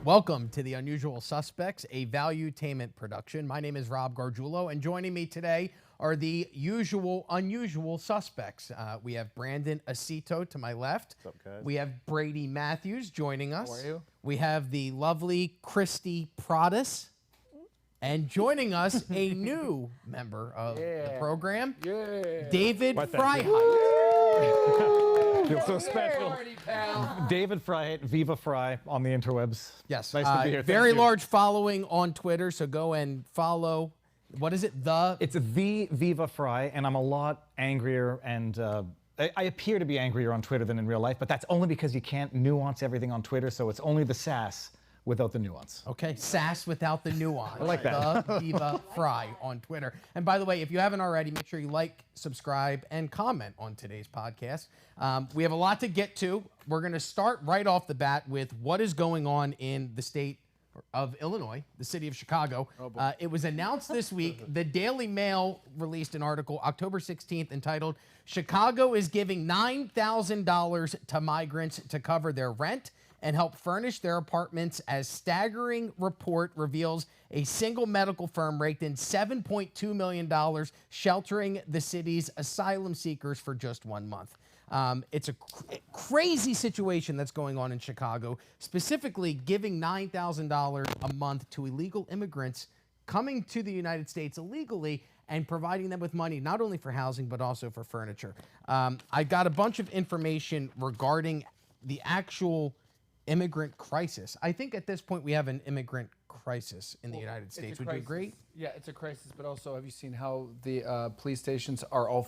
Welcome to The Unusual Suspects, a valuetainment production. My name is Rob Garguilo, and joining me today are the unusual suspects. We have Brandon Aceto to my left. What's up, guys? We have Brady Matthews joining us. How are you? We have the lovely Christie Prodis. And joining us, a new member of the program, David Freiheit. Feels so special. David Freiheit, Viva Fry on the interwebs. Yes, Nice to be here. very large following on Twitter, so go and follow. What is it? It's the Viva Fry, and I'm a lot angrier, and I appear to be angrier on Twitter than in real life, but that's only because you can't nuance everything on Twitter, so it's only the sass without the nuance. Okay, sass without the nuance. I like that. The Viva Fry on Twitter. And by the way, if you haven't already, make sure you like, subscribe, and comment on today's podcast. We have a lot to get to. We're going to start right off the bat with what is going on in the state of Illinois, the city of Chicago. It was announced this week. The Daily Mail released an article October 16th entitled, "Chicago is giving $9,000 to migrants to cover their rent and help furnish their apartments as staggering report reveals a single medical firm raked in $7.2 million sheltering the city's asylum seekers for just 1 month." It's a crazy situation that's going on in Chicago, specifically giving $9,000 a month to illegal immigrants coming to the United States illegally and providing them with money, not only for housing, but also for furniture. I got a bunch of information regarding the actual immigrant crisis. I think at this point we have an immigrant crisis in the United States. Would you agree? Yeah, it's a crisis, but also have you seen how the police stations are all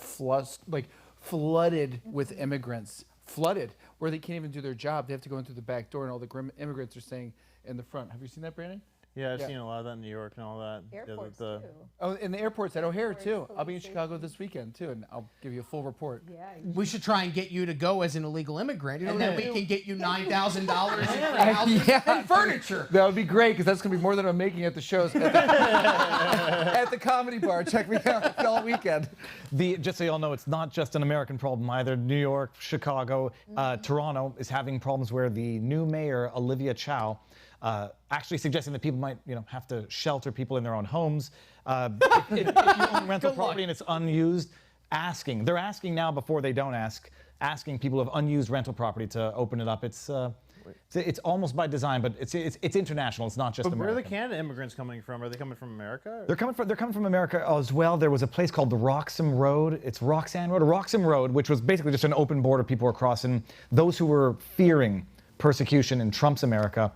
flooded with immigrants? Flooded, where they can't even do their job. They have to go in through the back door, and all the immigrants are staying in the front. Have you seen that, Brandon? Yeah, I've seen a lot of that in New York and all that. Airports, too. Oh, in the airports at O'Hare, too. I'll be in Chicago this weekend, too, and I'll give you a full report. Yeah. We should try and get you to go as an illegal immigrant, and then we can get you $9,000 in housing and furniture. That would be great, because that's going to be more than I'm making at the shows at the Comedy Bar. Check me out all weekend. Just so y'all know, it's not just an American problem either. New York, Chicago, Toronto is having problems where the new mayor, Olivia Chow, actually suggesting that people might, have to shelter people in their own homes. If you own rental property and it's unused, they're asking now before they don't asking people of unused rental property to open it up. It's almost by design, but it's international. It's not just American. Where are the Canada immigrants coming from? Are they coming from America? They're coming from America as well. There was a place called the Roxham Road. It's Roxanne Road, or Roxham Road, which was basically just an open border people were crossing. Those who were fearing persecution in Trump's America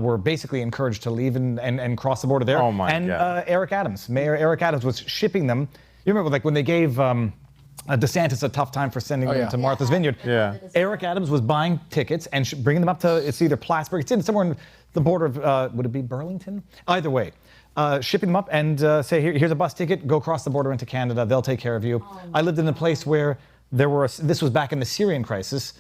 were basically encouraged to leave and cross the border there. Oh my God. Mayor Eric Adams was shipping them. You remember, like when they gave DeSantis a tough time for sending them to Martha's Vineyard. Yeah. Eric Adams was buying tickets and bringing them up to, it's either Plattsburgh, it's in somewhere in the border of, would it be Burlington? Either way. Shipping them up and say, here's a bus ticket, go across the border into Canada, they'll take care of you. I lived in a place where this was back in the Syrian crisis.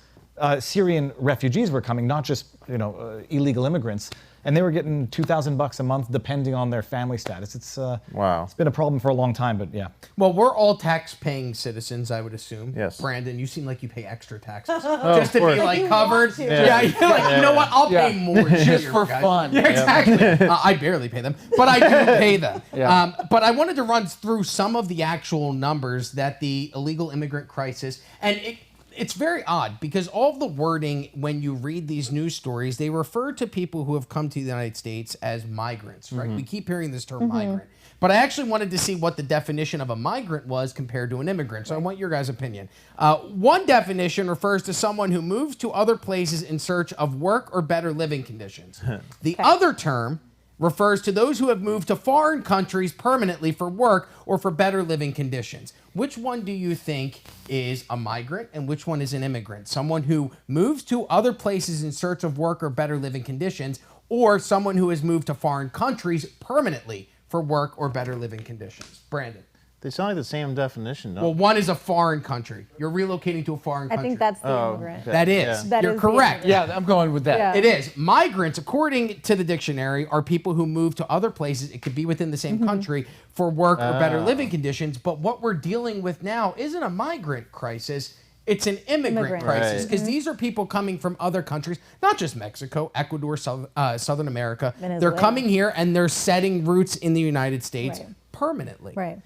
Syrian refugees were coming, not just illegal immigrants, and they were getting $2,000 a month, depending on their family status. It's wow. It's been a problem for a long time, but yeah. Well, we're all tax-paying citizens, I would assume. Yes. Brandon, you seem like you pay extra taxes just to be like covered. Yeah, you're like, you know what? I'll pay more Just here, for guys. fun. Yeah, exactly. I barely pay them, but I do pay them. Yeah. But I wanted to run through some of the actual numbers that the illegal immigrant crisis, and it's very odd because all of the wording, when you read these news stories, they refer to people who have come to the United States as migrants, right? We keep hearing this term migrant. But I actually wanted to see what the definition of a migrant was compared to an immigrant. So I want your guys' opinion. One definition refers to someone who moves to other places in search of work or better living conditions. The other term refers to those who have moved to foreign countries permanently for work or for better living conditions. Which one do you think is a migrant and which one is an immigrant? Someone who moves to other places in search of work or better living conditions, or someone who has moved to foreign countries permanently for work or better living conditions? Brandon. They sound like the same definition, no? Well, one is a foreign country. You're relocating to a foreign country. I think that's the immigrant. okay. That is. Yeah. That You're is the correct. immigrant. Yeah, I'm going with that. Yeah. It is. Migrants, according to the dictionary, are people who move to other places. It could be within the same country for work or better living conditions. But what we're dealing with now isn't a migrant crisis. It's an immigrant Immigrant. crisis Right. because these are people coming from other countries, not just Mexico, Ecuador, Southern America. They're Venezuela. coming here and they're setting roots in the United States Right. permanently. Right.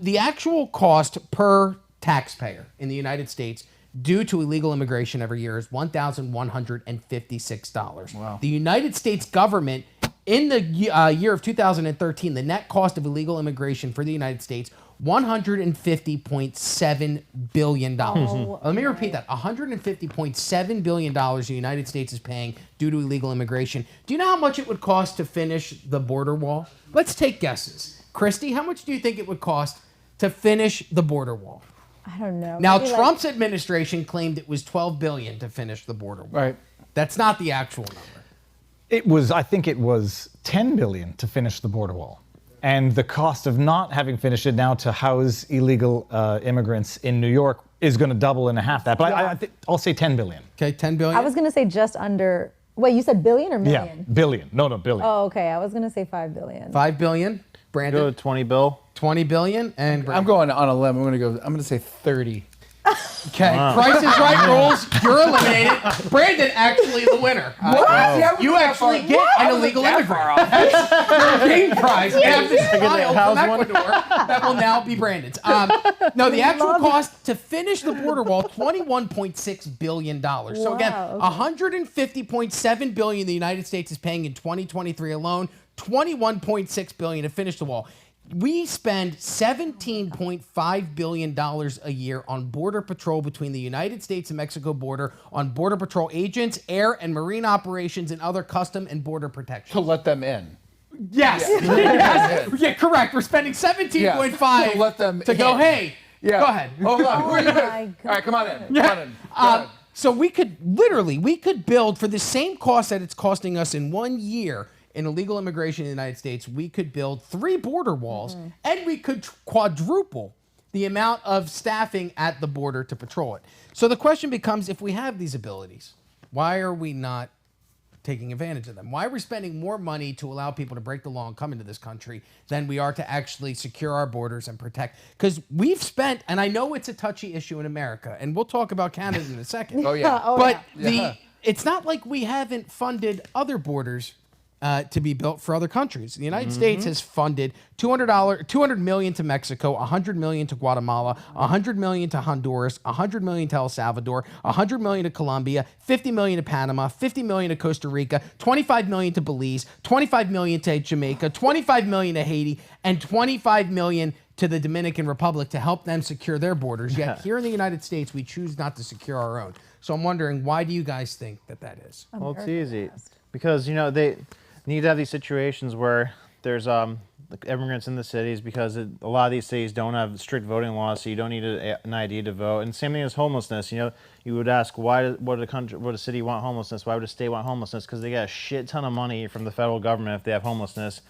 The actual cost per taxpayer in the United States due to illegal immigration every year is $1,156. Wow. The United States government, in the year of 2013, the net cost of illegal immigration for the United States, $150.7 billion. Oh, Let me repeat that. $150.7 billion the United States is paying due to illegal immigration. Do you know how much it would cost to finish the border wall? Let's take guesses. Christie, how much do you think it would cost to finish the border wall? I don't know. Now, Maybe Trump's administration claimed it was $12 billion to finish the border wall. Right. That's not the actual number. I think it was 10 billion to finish the border wall. And the cost of not having finished it now to house illegal immigrants in New York is going to double and a half that. But I think I'll say 10 billion. Okay, 10 billion. I was going to say just under. Wait, you said billion or million? Yeah, billion. No, billion. Oh, okay. I was going to say 5 billion. 5 billion. Go Brandon, to 20 bill. 20 billion. And I'm Brandon. going on a limb. I'm going to say 30. Okay, Price is Right rules. You're eliminated. Brandon actually the winner. You actually get an illegal immigrant. That's your game prize. You have this file from Ecuador that will now be Brandon's. No, the actual cost to finish the border wall, $21.6 billion. So again, Wow, $150.7 billion the United States is paying in 2023 alone, $21.6 billion to finish the wall. We spend $17.5 billion a year on border patrol between the United States and Mexico border, on border patrol agents, air and marine operations, and other custom and border protection. To let them in. Yes. Yes. Yeah, correct. We're spending $17.5 To let them to go, in. hey, Yeah. go ahead. Hold on. Oh my God. All right, come on in. Come on in. Go ahead. So we could build for the same cost that it's costing us in 1 year in illegal immigration in the United States, we could build 3 border walls and we could quadruple the amount of staffing at the border to patrol it. So the question becomes, if we have these abilities, why are we not taking advantage of them? Why are we spending more money to allow people to break the law and come into this country than we are to actually secure our borders and protect? Because we've spent, and I know it's a touchy issue in America, and we'll talk about Canada in a second. Oh, yeah. But Yeah. it's not like we haven't funded other borders to be built for other countries. The United States has funded $200 million to Mexico, $100 million to Guatemala, $100 million to Honduras, $100 million to El Salvador, $100 million to Colombia, $50 million to Panama, $50 million to Costa Rica, $25 million to Belize, $25 million to Jamaica, $25 million to Haiti, and $25 million to the Dominican Republic to help them secure their borders. Yet here in the United States, we choose not to secure our own. So I'm wondering, why do you guys think that is? Well, it's easy because they need to have these situations where there's immigrants in the cities because a lot of these cities don't have strict voting laws, so you don't need an ID to vote. And same thing as homelessness. You would ask would a city want homelessness? Why would a state want homelessness? Because they get a shit ton of money from the federal government if they have homelessness.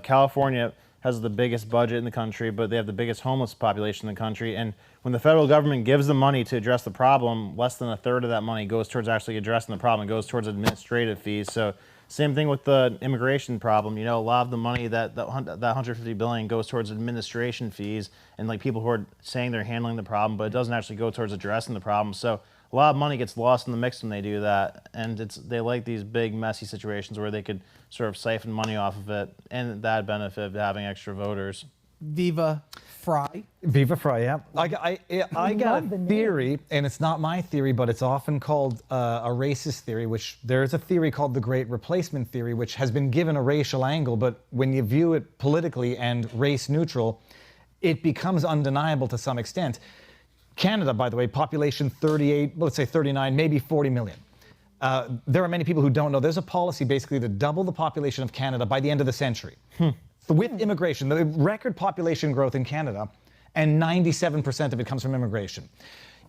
California has the biggest budget in the country, but they have the biggest homeless population in the country. And when the federal government gives them money to address the problem, less than a third of that money goes towards actually addressing the problem. It goes towards administrative fees. So same thing with the immigration problem. A lot of the money that $150 billion goes towards administration fees and people who are saying they're handling the problem, but it doesn't actually go towards addressing the problem. So a lot of money gets lost in the mix when they do that, and they like these big messy situations where they could sort of siphon money off of it, and that benefit of having extra voters. Viva Fry. Viva Fry, yeah. I got a theory, and it's not my theory, but it's often called a racist theory, which there's a theory called the Great Replacement Theory, which has been given a racial angle, but when you view it politically and race neutral, it becomes undeniable to some extent. Canada, by the way, population 38, let's say 39, maybe 40 million. There are many people who don't know. There's a policy basically to double the population of Canada by the end of the century. With immigration, the record population growth in Canada, and 97% of it comes from immigration.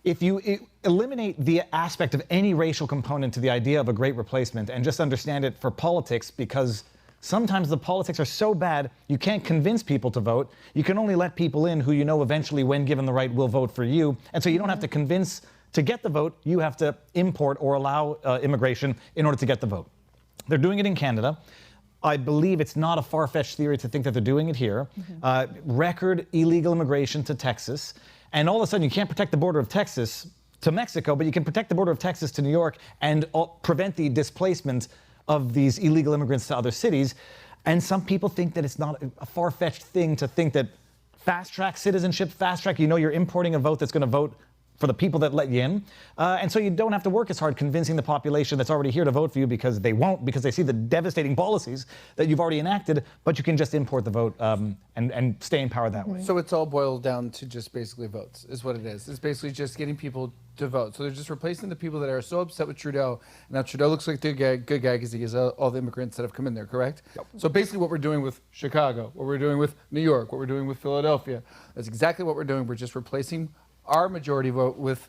If you eliminate the aspect of any racial component to the idea of a great replacement and just understand it for politics, because sometimes the politics are so bad you can't convince people to vote. You can only let people in who eventually, when given the right, will vote for you. And so you don't have to convince to get the vote. You have to import or allow immigration in order to get the vote. They're doing it in Canada. I believe it's not a far-fetched theory to think that they're doing it here. Record illegal immigration to Texas. And all of a sudden, you can't protect the border of Texas. to Mexico, but you can protect the border of Texas to New York and prevent the displacement of these illegal immigrants to other cities. And some people think that it's not a far-fetched thing to think that fast-track citizenship, fast-track, you're importing a vote that's going to vote for the people that let you in. And so you don't have to work as hard convincing the population that's already here to vote for you, because they won't, because they see the devastating policies that you've already enacted, but you can just import the vote and stay in power that way. So it's all boiled down to just basically votes, is what it is. It's basically just getting people to vote. So they're just replacing the people that are so upset with Trudeau. Now Trudeau looks like the good guy because he gets all the immigrants that have come in there, correct? Yep. So basically what we're doing with Chicago, what we're doing with New York, what we're doing with Philadelphia, that's exactly what we're doing. We're just replacing our majority vote with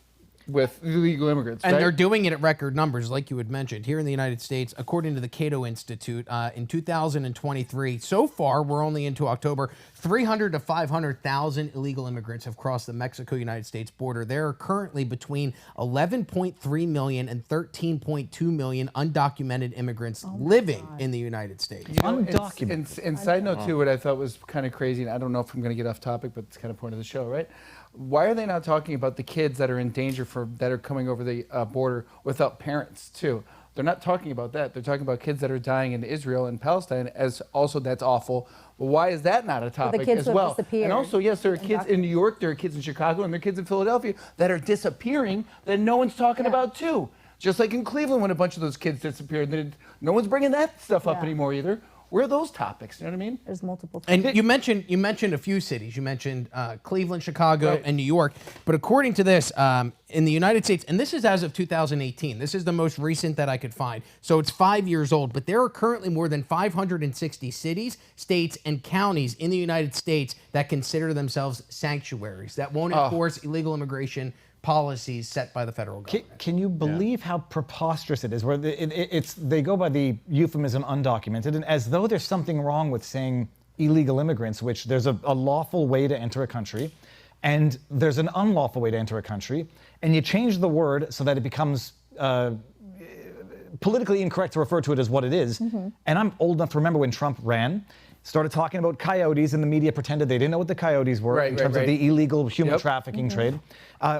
illegal immigrants. And right? they're doing it at record numbers, like you had mentioned. Here in the United States, according to the Cato Institute, in 2023, so far, we're only into October, 300 to 500,000 illegal immigrants have crossed the Mexico-United States border. There are currently between 11.3 million and 13.2 million undocumented immigrants living in the United States. Undocumented. And side note, too, what I thought was kind of crazy, and I don't know if I'm going to get off topic, but it's kind of point of the show, right? Why are they not talking about the kids that are in danger that are coming over the border without parents, too? They're not talking about that. They're talking about kids that are dying in Israel and Palestine, as also that's awful. But why is that not a topic kids as who have well? disappeared And also, yes, there are kids in New York, there are kids in Chicago, and there are kids in Philadelphia that are disappearing that no one's talking about, too. Just like in Cleveland when a bunch of those kids disappeared. No one's bringing that stuff up anymore either. Where are those topics? You know what I mean? There's multiple. And you mentioned a few cities. You mentioned Cleveland, Chicago, and New York. But according to this, in the United States, and this is as of 2018, this is the most recent that I could find. So it's 5 years old. But there are currently more than 560 cities, states, and counties in the United States that consider themselves sanctuaries that won't enforce illegal immigration policies set by the federal government. Can you believe how preposterous it is? Where they go by the euphemism undocumented, and as though there's something wrong with saying illegal immigrants, which there's a lawful way to enter a country, and there's an unlawful way to enter a country, and you change the word so that it becomes politically incorrect to refer to it as what it is. And I'm old enough to remember when Trump ran, started talking about coyotes, and the media pretended they didn't know what the coyotes were in terms of the illegal human trafficking trade.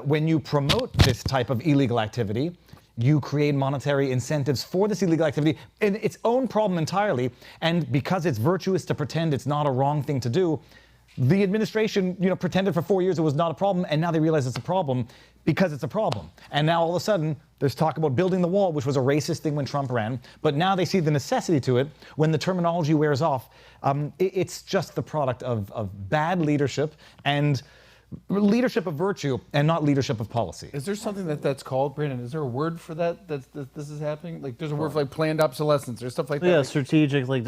When you promote this type of illegal activity, you create monetary incentives for this illegal activity in its own problem entirely. And because it's virtuous to pretend it's not a wrong thing to do, the administration, pretended for 4 years it was not a problem, and now they realize it's a problem because it's a problem. And now all of a sudden, there's talk about building the wall, which was a racist thing when Trump ran, but now they see the necessity to it when the terminology wears off. It's just the product of bad leadership and leadership of virtue and not leadership of policy. Is there something that's called, Brandon? Is there a word for that this is happening? Like there's a word for like planned obsolescence or stuff like that? Yeah, like, strategic, like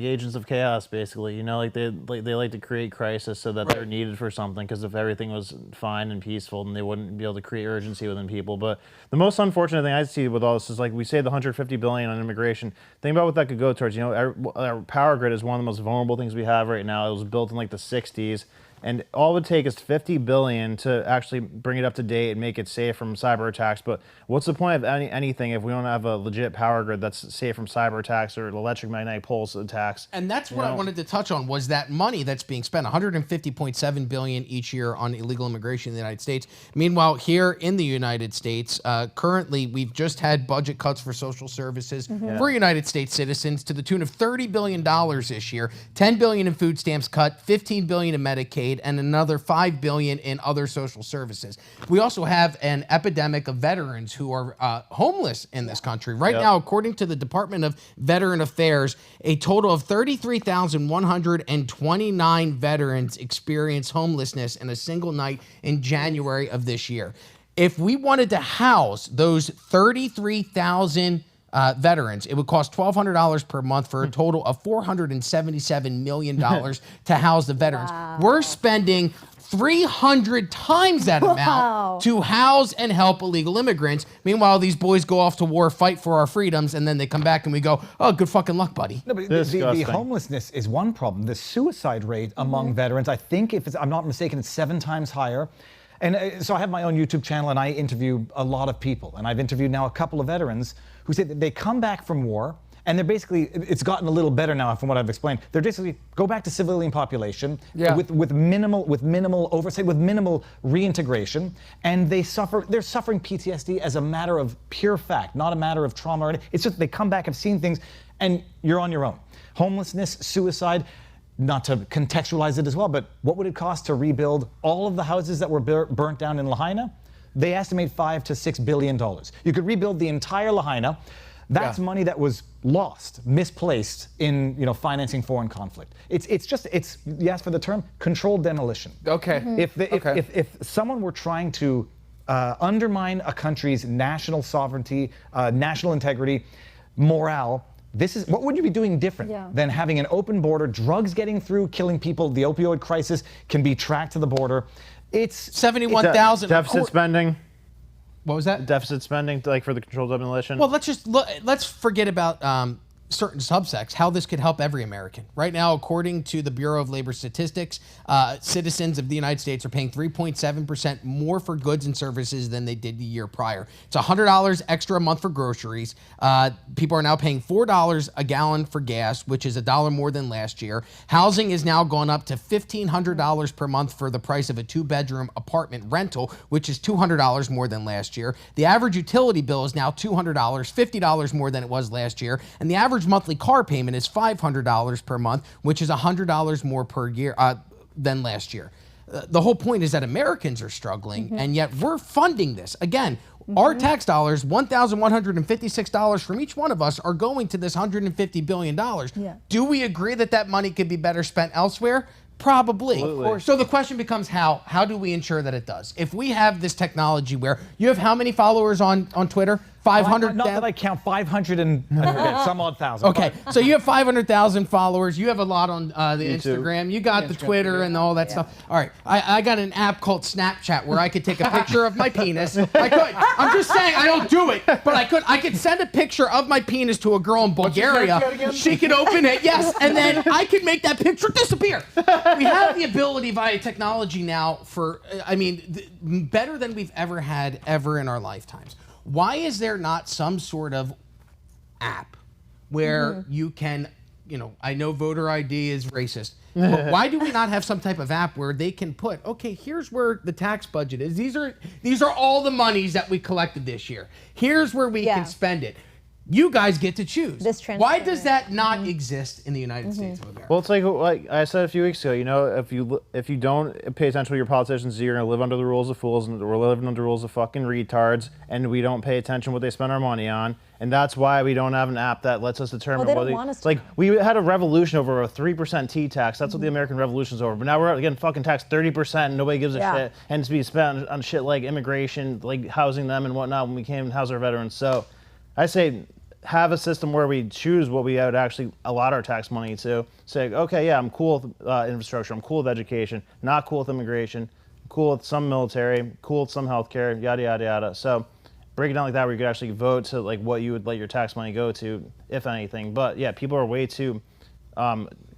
agents of chaos, basically. They like to create crisis so that they're needed for something, because if everything was fine and peaceful, then they wouldn't be able to create urgency within people. But the most unfortunate thing I see with all this is, like, we say the $150 billion on immigration. Think about what that could go towards. Our power grid is one of the most vulnerable things we have right now. It was built in like the 60s. And all it would take is $50 billion to actually bring it up to date and make it safe from cyber attacks. But what's the point of anything if we don't have a legit power grid that's safe from cyber attacks or electromagnetic pulse attacks? And that's what I wanted to touch on, was that money that's being spent, $150.7 billion each year on illegal immigration in the United States. Meanwhile, here in the United States, currently we've just had budget cuts for social services for United States citizens to the tune of $30 billion this year, $10 billion in food stamps cut, $15 billion in Medicaid, and another $5 billion in other social services. We also have an epidemic of veterans who are homeless in this country. Right now, according to the Department of Veteran Affairs, a total of 33,129 veterans experienced homelessness in a single night in January of this year. If we wanted to house those 33,000 veterans, it would cost $1,200 per month for a total of $477 million to house the veterans. We're spending 300 times that amount to house and help illegal immigrants. Meanwhile, these boys go off to war, fight for our freedoms, and then they come back and we go, oh, good fucking luck, buddy. No, but the homelessness is one problem. The suicide rate among veterans, I think, if I'm not mistaken, it's 7 times higher. And so I have my own YouTube channel, and I interview a lot of people. And I've interviewed now a couple of veterans who say that they come back from war, And they're basically, it's gotten a little better now from what I've explained. They're basically go back to civilian population with minimal oversight, with minimal reintegration, and they're suffering PTSD as a matter of pure fact, not a matter of trauma. It's just they come back, have seen things, and you're on your own. Homelessness, suicide, not to contextualize it as well, but what would it cost to rebuild all of the houses that were burnt down in Lahaina? They estimate $5 to $6 billion. You could rebuild the entire Lahaina. That's money that was lost, misplaced in financing foreign conflict. It's you asked for the term, controlled demolition. Okay. If someone were trying to undermine a country's national sovereignty, national integrity, morale, what would you be doing different than having an open border, drugs getting through, killing people, the opioid crisis can be tracked to the border. It's 71,000 deficit spending. What was that? Deficit spending, like for the controlled demolition. Well, let's forget about certain subsects, how this could help every American. Right now, according to the Bureau of Labor Statistics, citizens of the United States are paying 3.7% more for goods and services than they did the year prior. It's $100 extra a month for groceries. People are now paying $4 a gallon for gas, which is $1 more than last year. Housing is now gone up to $1,500 per month for the price of a 2-bedroom apartment rental, which is $200 more than last year. The average utility bill is now $200, $50 more than it was last year, and the average monthly car payment is $500 per month, which is $100 more per year than last year. The whole point is that Americans are struggling, and yet we're funding this. Again, our tax dollars, $1,156 from each one of us, are going to this $150 billion. Do we agree that that money could be better spent elsewhere? Probably. Absolutely. So the question becomes how do we ensure that it does? If we have this technology where you have how many followers on Twitter? 500. Not that I count 500 and I forget, some odd thousand. Okay, so you have 500,000 followers. You have a lot on the Instagram. You got the Twitter and all that stuff. All right, I got an app called Snapchat where I could take a picture of my penis. I could. I'm just saying I don't do it, but I could. I could send a picture of my penis to a girl in Bulgaria. She could open it, yes, and then I could make that picture disappear. We have the ability via technology now for, better than we've ever had in our lifetimes. Why is there not some sort of app where you can, I know voter ID is racist, but why do we not have some type of app where they can put, okay, here's where the tax budget is. These are all the monies that we collected this year. Here's where we can spend it. You guys get to choose. Why does that not exist in the United States of America? Well, it's like I said a few weeks ago. If you don't pay attention to what your politicians do, you're gonna live under the rules of fools, and we're living under the rules of fucking retards. And we don't pay attention to what they spend our money on, and that's why we don't have an app that lets us determine. Well, they don't want us to. Like we had a revolution over a 3% T tax. That's what the American Revolution's over. But now we're getting fucking taxed 30%, and nobody gives a shit. And it's being spent on shit like immigration, like housing them and whatnot when we came and house our veterans. So, I say, have a system where we choose what we would actually allot our tax money to. Say, okay, yeah, I'm cool with infrastructure, I'm cool with education, not cool with immigration, cool with some military, cool with some healthcare, yada, yada, yada. So break it down like that where you could actually vote to like what you would let your tax money go to, if anything. But yeah, people are way too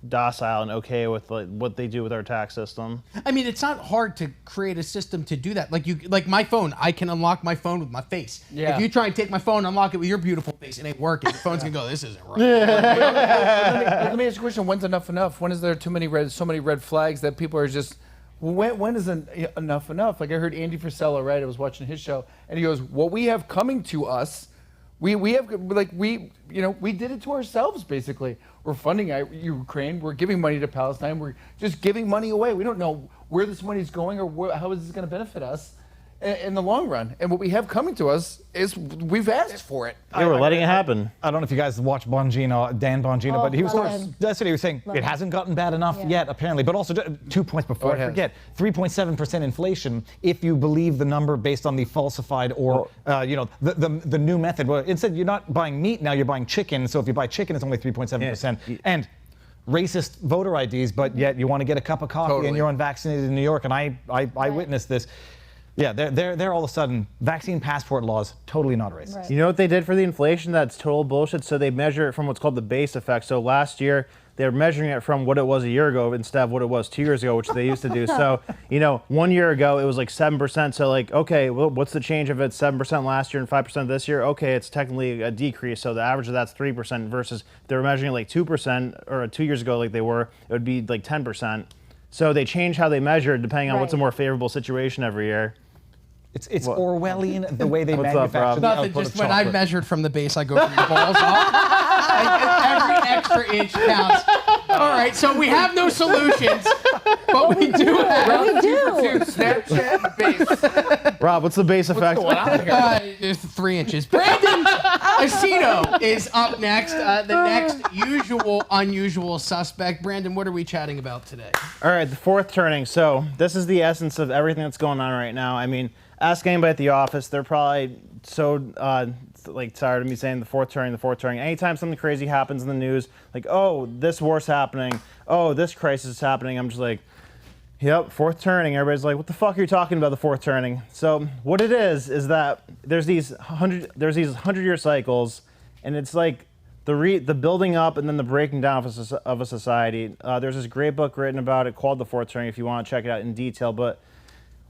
docile and okay with like what they do with our tax system. I mean, it's not hard to create a system to do that. Like my phone, I can unlock my phone with my face. Yeah. If you try and take my phone, unlock it with your beautiful face, it ain't working. The phone's gonna go, this isn't right. Let me ask you a question. When's enough enough? When is there so many red flags that people are just, when is enough enough? Like I heard Andy Frisella, right? I was watching his show, and he goes, what we have coming to us, we did it to ourselves, basically. We're funding Ukraine. We're giving money to Palestine. We're just giving money away. We don't know where this money is going or how is this going to benefit us in the long run. And what we have coming to us is we've asked for it. Yeah, we're letting it happen. I don't know if you guys watch Dan Bongino, but he was that's what he was saying. It hasn't gotten bad enough yet, apparently. But also, 2 points before I forget, 3.7% inflation. If you believe the number based on the falsified or the new method. Well, it said you're not buying meat now, you're buying chicken. So if you buy chicken, it's only 3.7%. Yeah. And racist voter IDs, but yet you want to get a cup of coffee and you're unvaccinated in New York, and I witnessed this. Yeah, they're all of a sudden, vaccine passport laws, totally not racist. Right. You know what they did for the inflation? That's total bullshit. So they measure it from what's called the base effect. So last year, they're measuring it from what it was a year ago instead of what it was 2 years ago, which they used to do. So, 1 year ago it was like 7%. So like, okay, well, what's the change if it's 7% last year and 5% this year? Okay, it's technically a decrease. So the average of that's 3% versus if they were measuring like 2% or 2 years ago like they were, it would be like 10%. So they change how they measure depending on what's a more favorable situation every year. It's Orwellian the way they What's up, manufacture Rob? the Nothing, output just of when I've chocolate. measured from the base, I go from the balls up. Every extra inch counts. All right, so we have no solutions, but we do have. We do. Snapchat base. Rob, what's the base effect? What's going on here? It's 3 inches. Brandon Aceto is up next. The next unusual suspect. Brandon, what are we chatting about today? All right, the fourth turning. So this is the essence of everything that's going on right now. I mean, ask anybody at the office. They're probably so tired of me saying the fourth turning, the fourth turning. Anytime something crazy happens in the news, like, oh, this war's happening. Oh, this crisis is happening. I'm just like, yep, fourth turning. Everybody's like, what the fuck are you talking about, the fourth turning? So what it is that there's these 100-year cycles, and it's like the building up and then the breaking down of a society. There's this great book written about it called The Fourth Turning if you want to check it out in detail. But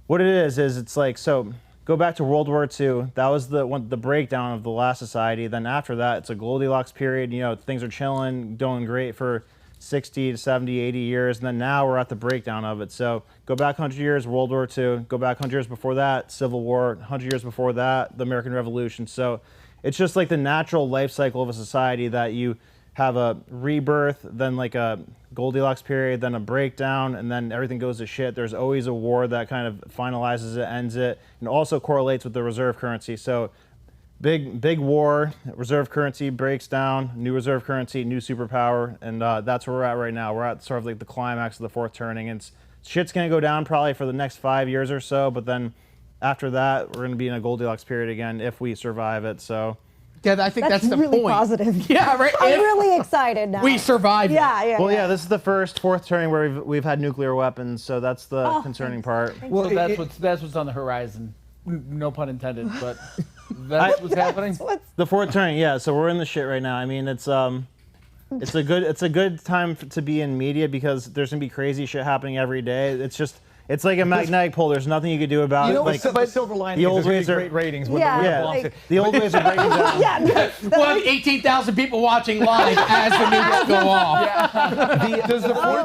what it is it's like, so go back to World War II. That was the breakdown of the last society. Then after that, it's a Goldilocks period. Things are chilling, doing great for 60 to 70, 80 years. And then now we're at the breakdown of it. So go back 100 years, World War II. Go back 100 years before that, Civil War. 100 years before that, the American Revolution. So it's just like the natural life cycle of a society that you have a rebirth, then like a Goldilocks period, then a breakdown, and then everything goes to shit. There's always a war that kind of finalizes it, ends it, and also correlates with the reserve currency. So big war, reserve currency breaks down, new reserve currency, new superpower, and that's where we're at right now. We're at sort of like the climax of the fourth turning, and shit's gonna go down probably for the next 5 years or so, but then after that, we're gonna be in a Goldilocks period again if we survive it. So. Yeah, I think that's the really point. positive. Yeah, right. I'm If really excited now. we survive. Yeah. Well, yeah, this is the fourth turning where we've had nuclear weapons, so that's the concerning part. Well, that's what's on the horizon. No pun intended, but that's what's happening. The fourth turning, yeah. So we're in the shit right now. I mean, it's a good time to be in media because there's gonna be crazy shit happening every day. It's like a magnetic pole. There's nothing you can do about it. Like, the silver lining the is old there's ways are great ratings. When Yeah, the yeah, belongs like- to- the old ways are breaking down. Yeah. We'll have 18,000 people watching live as the nukes go off.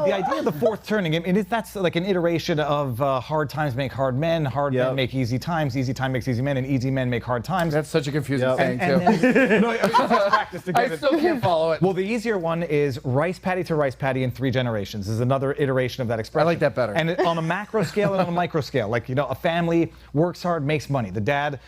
The idea of the fourth turning, that's like an iteration of hard times make hard men, hard men make easy time makes easy men, and easy men make hard times. That's such a confusing saying, too. No, I mean, it's practice to get I it. still can't follow it. Well, the easier one is rice paddy to rice paddy in 3 generations. Is another iteration of that expression. I like that better. And on a macro scale and on a micro scale, like a family works hard, makes money. The dad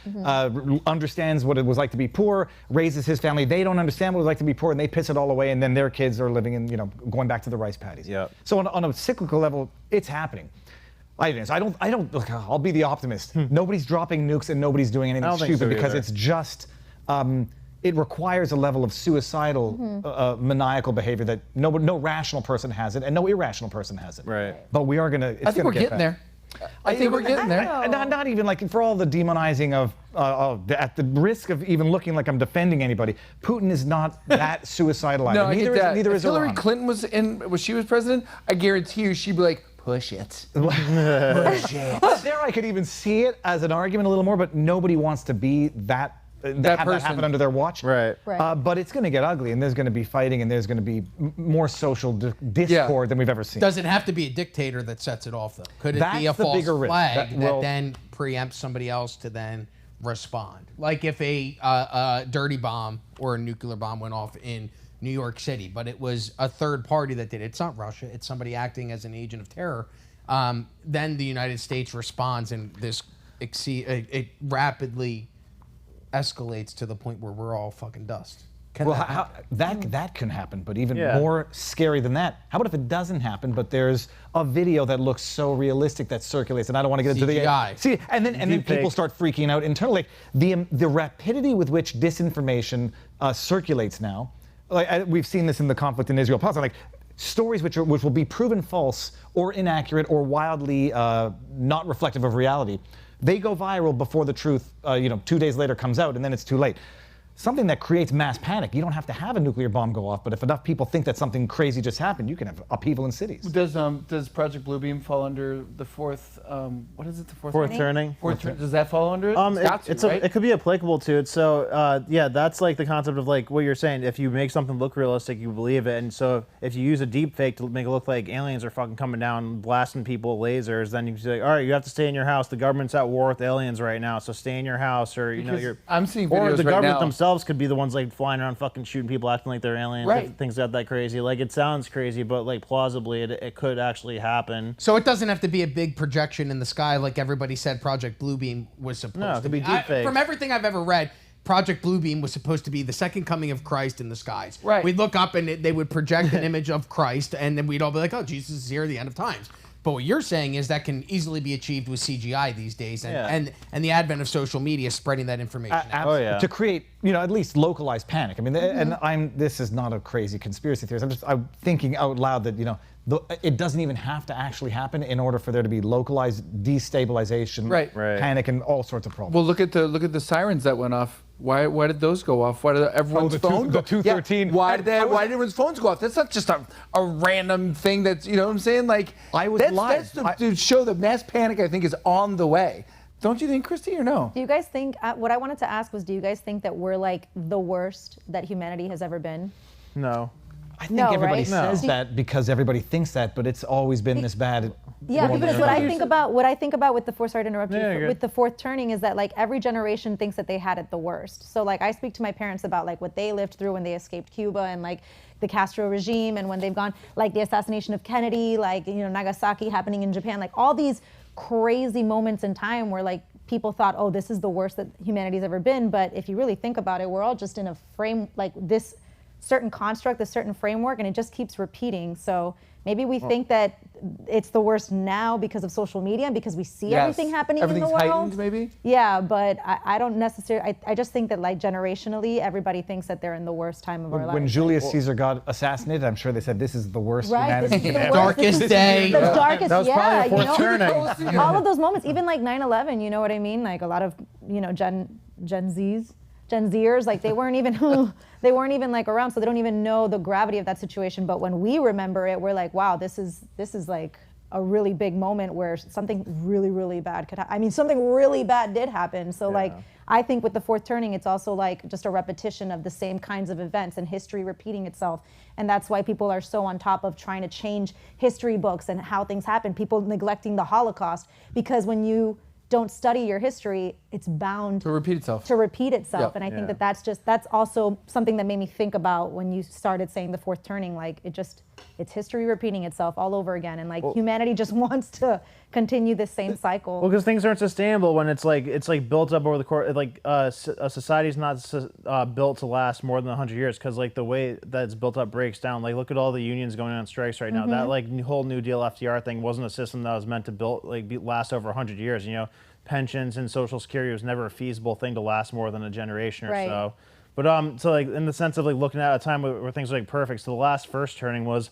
understands what it was like to be poor, raises his family. They don't understand what it was like to be poor, and they piss it all away. And then their kids are living in, going back to the rice paddies. Yep. So on a cyclical level, it's happening. Look, I'll be the optimist. Nobody's dropping nukes and nobody's doing anything don't think so stupid because either. it's just. It requires a level of suicidal, maniacal behavior that no rational person has it, and no irrational person has it. Right. But we are gonna. It's I think gonna we're get getting bad. there. I think we're getting there. Not even like for all the demonizing of, at the risk of even looking like I'm defending anybody. Putin is not that suicidal. No, I get that. Neither If is Hillary Iran. Clinton when she was president, I guarantee you she'd be like, push it. Push it. There I could even see it as an argument a little more, but nobody wants to be that. Have that person. happen under their watch. Right. But it's going to get ugly, and there's going to be fighting, and there's going to be more social discord than we've ever seen. Does it have to be a dictator that sets it off, though? Could it be a That's the false bigger risk. flag that Well- then preempts somebody else to then respond? Like if a dirty bomb or a nuclear bomb went off in New York City, but it was a third party that did it. It's not Russia. It's somebody acting as an agent of terror. Then the United States responds, and it rapidly escalates to the point where we're all fucking dust. Can Well, that happen? that can happen, but even Yeah. more scary than that. How about if it doesn't happen, but there's a video that looks so realistic that circulates, and I don't want to get into CGI. the and then people Deepfake. start freaking out internally. The rapidity with which disinformation circulates now, we've seen this in the conflict in Israel-Palestine, like stories which will be proven false or inaccurate or wildly not reflective of reality. They go viral before the truth, 2 days later comes out, and then it's too late. something that creates mass panic. You don't have to have a nuclear bomb go off, but if enough people think that something crazy just happened, you can have upheaval in cities. Does Project Bluebeam fall under the fourth? What is it? The fourth turning. Does that fall under it? It could be applicable to it. So yeah, that's like the concept of like what you're saying. If you make something look realistic, you believe it. And so if you use a deep fake to make it look like aliens are fucking coming down, blasting people with lasers, then you can say, all right, you have to stay in your house. The government's at war with aliens right now, so stay in your house. Or I'm seeing or videos the right government now. themselves could be the ones like flying around fucking shooting people, acting like they're aliens. Right. If things got that crazy. Like it sounds crazy, but like plausibly it could actually happen. So it doesn't have to be a big projection in the sky like everybody said Project Bluebeam was supposed No, it to could be. be deepfake. From everything I've ever read, Project Bluebeam was supposed to be the second coming of Christ in the skies. Right. We'd look up and they would project an image of Christ, and then we'd all be like, oh, Jesus is here at the end of times. But what you're saying is that can easily be achieved with CGI these days, and the advent of social media spreading that information out. Oh, yeah. To create, at least localized panic. I mean, and this is not a crazy conspiracy theorist. I'm thinking out loud that, it doesn't even have to actually happen in order for there to be localized destabilization, Right. panic, and all sorts of problems. Well, look at the sirens that went off. Why did those go off? Why did everyone's the phone go? 213. Yeah, why did everyone's phones go off? That's not just a random thing. That's what I'm saying. Like I was live. That's to show the mass panic. I think is on the way. Don't you think, Christie, or no? Do you guys think, what I wanted to ask was, do you guys think that we're like the worst that humanity has ever been? No. I think No, everybody right? says No. that because everybody thinks that, but it's always been this bad. Yeah, because what I think about with the fourth, sorry to interrupt Yeah, you, you're with good. the fourth turning is that like every generation thinks that they had it the worst. So like I speak to my parents about like what they lived through when they escaped Cuba and like the Castro regime, and when they've gone like the assassination of Kennedy, like Nagasaki happening in Japan, like all these crazy moments in time where like people thought, oh, this is the worst that humanity's ever been. But if you really think about it, we're all just in a frame like this certain construct, this certain framework, and it just keeps repeating. So maybe we think that it's the worst now because of social media and because we see Yes. everything happening in the Everything's world. heightened, maybe? Yeah, but I don't necessarily, I just think that like generationally, everybody thinks that they're in the worst time of our lives. When Julius Caesar got assassinated, I'm sure they said this is the worst Right, this humanity. is the worst, Darkest this is day. The darkest, That was yeah, probably a fourth turning. all of those moments, even like 9/11, you know what I mean? Like a lot of, Gen Zers, like they weren't even like around, so they don't even know the gravity of that situation. But when we remember it, we're like, wow, this is like a really big moment where something really, really bad could happen. I mean, something really bad did happen. So like, I think with the fourth turning, it's also like just a repetition of the same kinds of events and history repeating itself. And that's why people are so on top of trying to change history books and how things happen. People neglecting the Holocaust, because when you don't study your history, it's bound To repeat itself. Yep. And I think Yeah. that's also something that made me think about when you started saying the fourth turning, like it's history repeating itself all over again. And like humanity just wants to continue this same cycle. Well, because things aren't sustainable when it's like built up over the course. Like a society's not built to last more than 100 years, because like the way that it's built up breaks down. Like look at all the unions going on strikes right now. That like whole New Deal FDR thing wasn't a system that was meant to last over 100 years. Pensions and Social Security was never a feasible thing to last more than a generation or Right. so. But so like in the sense of like looking at a time where things were like perfect. So the last first turning was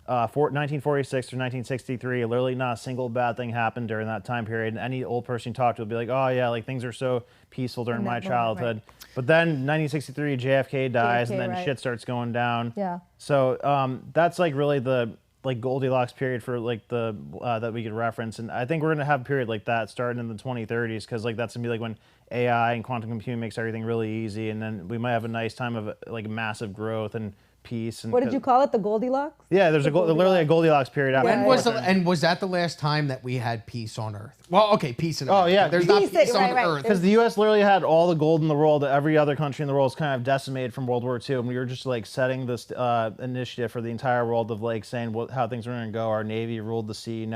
1946 through 1963. Literally not a single bad thing happened during that time period. And any old person you talk to will be like, oh yeah, like things are so peaceful during In my that moment, childhood. right. But then 1963, JFK dies, and JFK, then right. shit starts going down. Yeah. So that's like really the like Goldilocks period for like the that we could reference, and I think we're gonna have a period like that starting in the 2030s, because like that's gonna be like when AI and quantum computing makes everything really easy, and then we might have a nice time of like massive growth and peace. And What did you call it? The Goldilocks? Yeah, there's literally a Goldilocks period after. Yeah. And was that the last time that we had peace on Earth? Well, okay, peace in America. yeah, There's not peace, peace on right. Earth. Because the U.S. literally had all the gold in the world that every other country in the world is kind of decimated from World War II, and we were just like setting this initiative for the entire world of like saying how things were going to go. Our Navy ruled the sea.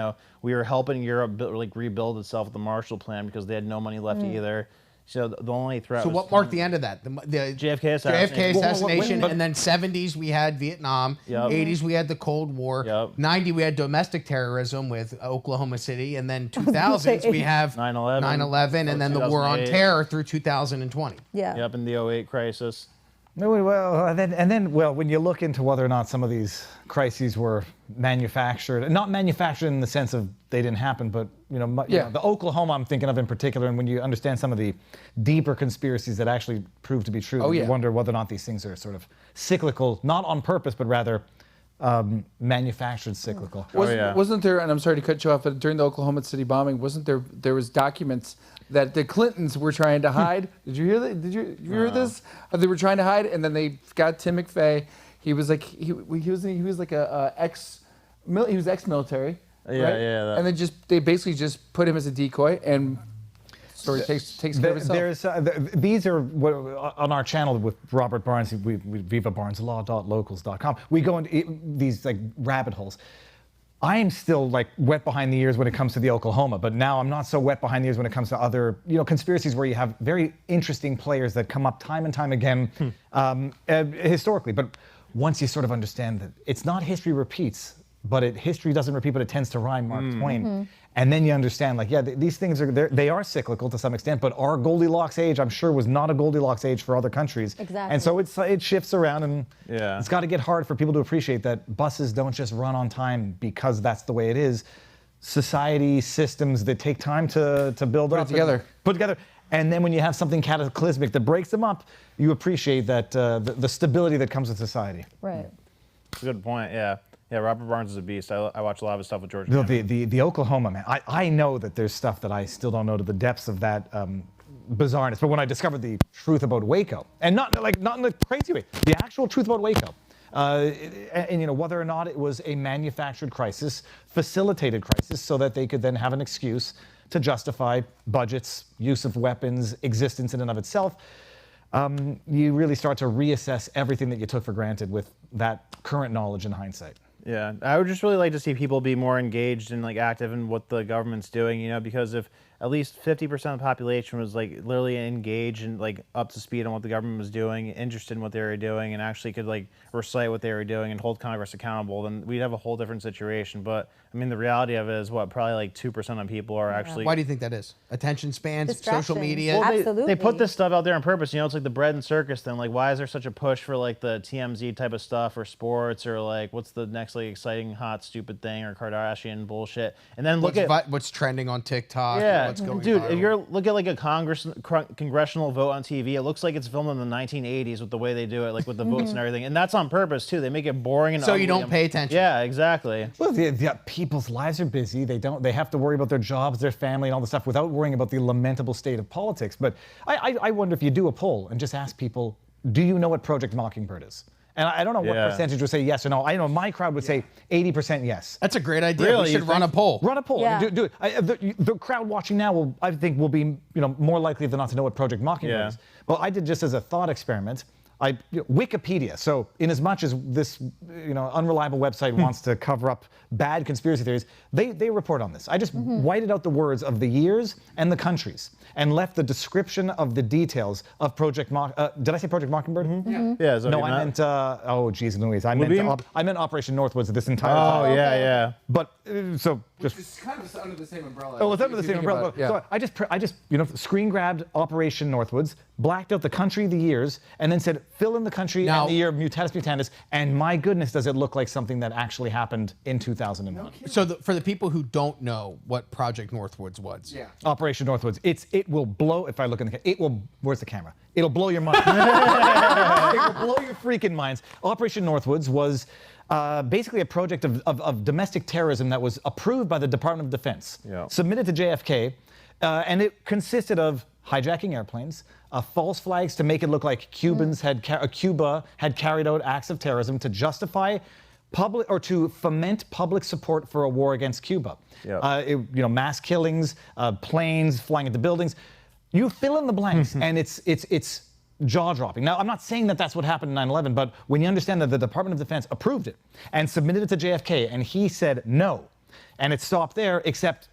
We were helping Europe rebuild itself with the Marshall Plan because they had no money left either. So the only threat. So was what marked the end of that? The JFK assassination. JFK assassination, and then 70s we had Vietnam, Yep. 80s we had the Cold War, Yep. 90 we had domestic terrorism with Oklahoma City, and then 2000s we have 9/11. 9/11, and then the war on 2008. terror through 2020. Yeah. Yep, in the 08 crisis. Well, and then, when you look into whether or not some of these crises were manufactured, not manufactured in the sense of they didn't happen, but you know, the Oklahoma I'm thinking of in particular, and when you understand some of the deeper conspiracies that actually prove to be true, you wonder whether or not these things are sort of cyclical, not on purpose, but rather manufactured cyclical. Wasn't there, and I'm sorry to cut you off, but during the Oklahoma City bombing, wasn't there was documents that the Clintons were trying to hide? Did you hear that? Did you hear this? They were trying to hide, and then they got Tim McVeigh. He was like he was like he was ex-military. And then they basically just put him as a decoy, and story takes care of itself. These are on our channel with Robert Barnes. We vivabarneslaw.locals.com. We go into these like rabbit holes. I am still like wet behind the ears when it comes to the Oklahoma, but now I'm not so wet behind the ears when it comes to other, conspiracies where you have very interesting players that come up time and time again historically. But once you sort of understand that it's not history repeats, but history doesn't repeat, but it tends to rhyme, Mark Twain. And then you understand, these things they are cyclical to some extent, but our Goldilocks age, I'm sure, was not a Goldilocks age for other countries. Exactly. And so it shifts around, and it's got to get hard for people to appreciate that buses don't just run on time because that's the way it is. Society, systems that take time to build up. Put together. And then when you have something cataclysmic that breaks them up, you appreciate that the stability that comes with society. Right. That's a good point, yeah. Yeah, Robert Barnes is a beast. I watch a lot of his stuff with George. No, the Oklahoma, man. I know that there's stuff that I still don't know to the depths of that bizarreness. But when I discovered the truth about Waco, and not in the crazy way, the actual truth about Waco, and whether or not it was a manufactured crisis, facilitated crisis, so that they could then have an excuse to justify budgets, use of weapons, existence in and of itself. You really start to reassess everything that you took for granted with that current knowledge in hindsight. Yeah, I would just really like to see people be more engaged and active in what the government's doing, because if at least 50% of the population was literally engaged and up to speed on what the government was doing, interested in what they were doing, and actually could recite what they were doing and hold Congress accountable, then we'd have a whole different situation. But I mean, the reality of it is probably 2% of people are actually. Why do you think that is? Attention spans, social media. Well, Absolutely. they put this stuff out there on purpose. It's like the bread and circus thing. Why is there such a push for the TMZ type of stuff, or sports, or what's the next exciting, hot, stupid thing, or Kardashian bullshit? And then look at what's trending on TikTok. Yeah, what's going dude, viral. if you're looking at a congressional vote on TV, it looks like it's filmed in the 1980s with the way they do it, with the votes and everything. And that's on purpose too. They make it boring and so ugly. you don't pay attention. Yeah, exactly. Well, people's lives are busy. They have to worry about their jobs, their family, and all the stuff without worrying about the lamentable state of politics. But I wonder if you do a poll and just ask people, do you know what Project Mockingbird is? And I don't know what percentage would say yes or no. I know my crowd would say 80% yes. That's a great idea. Really? We should run a poll. Run a poll. Yeah. Do it. The crowd watching now I think will be more likely than not to know what Project Mockingbird is. Well, I did just as a thought experiment. Wikipedia. So, in as much as this unreliable website wants to cover up bad conspiracy theories, they report on this. I just whited out the words of the years and the countries and left the description of the details of Project did I say Project Mockingbird? Yeah. Is that No, what you I meant? meant oh geez Louise, I meant Operation Northwoods this entire time. Oh yeah. But so just. It's kind of under the same umbrella. Oh, it's under the same umbrella. So I just screen grabbed Operation Northwoods, blacked out the country, the years, and then said fill in the country and the year mutatis mutandis. And my goodness, does it look like something that actually happened in 2001? So for the people who don't know what Project Northwoods was. Yeah. Operation Northwoods. It will blow. If I look in it will. Where's the camera? It'll blow your mind. It will blow your freaking minds. Operation Northwoods was. Basically a project of domestic terrorism that was approved by the Department of Defense, submitted to JFK, and it consisted of hijacking airplanes, false flags to make it look like Cuba had carried out acts of terrorism to justify public or to foment public support for a war against Cuba. Mass killings, planes flying into buildings. You fill in the blanks, and it's jaw-dropping. Now, I'm not saying that that's what happened in 9/11, but when you understand that the Department of Defense approved it and submitted it to JFK, and he said no, and it stopped there, except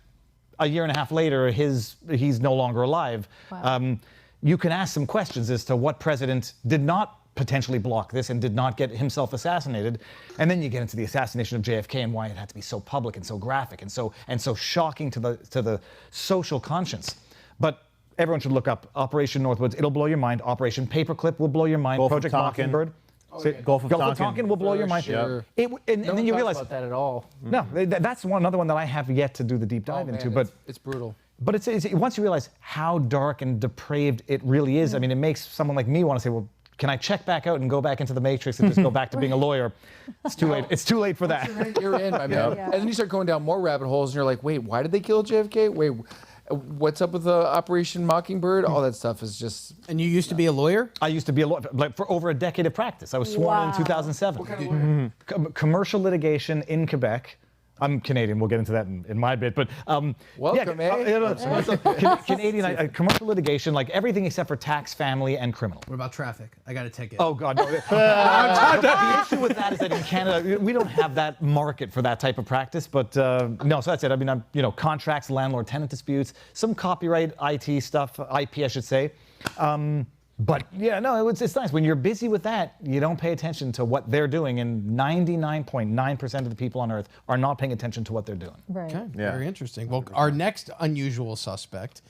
a year and a half later, he's no longer alive. Wow. You can ask some questions as to what president did not potentially block this and did not get himself assassinated, and then you get into the assassination of JFK and why it had to be so public and so graphic and so shocking to the social conscience. But everyone should look up Operation Northwoods. It'll blow your mind. Operation Paperclip will blow your mind. Gulf of Project Tonkin. Mockingbird. Gulf of Tonkin will blow your mind. Sure. And No then one you talks realize about that at all. no, that's another one that I have yet to do the deep dive into. But it's brutal. But it's once you realize how dark and depraved it really is, I mean, it makes someone like me want to say, well, can I check back out and go back into the Matrix and just go back to being a lawyer? It's too late. It's too late for that. You're in, my man. Yeah. And then you start going down more rabbit holes, and you're like, wait, why did they kill JFK? Wait, what's up with Operation Mockingbird? All that stuff is just. And you used to be a lawyer? I used to be a lawyer, like for over a decade of practice. I was sworn in Wow. 2007. What kind of lawyer? Commercial litigation in Quebec. I'm Canadian. We'll get into that in my bit, but Welcome, Canadian commercial litigation, like everything except for tax, family, and criminal. What about traffic? I got a ticket. Oh God! No. The issue with that is that in Canada we don't have that market for that type of practice. But no, so that's it. I mean, contracts, landlord-tenant disputes, some copyright, IT stuff, IP, I should say. But yeah, no, it's nice. When you're busy with that, you don't pay attention to what they're doing, and 99.9% of the people on Earth are not paying attention to what they're doing. Right. Okay, Yeah. very interesting. Well, our next unusual suspect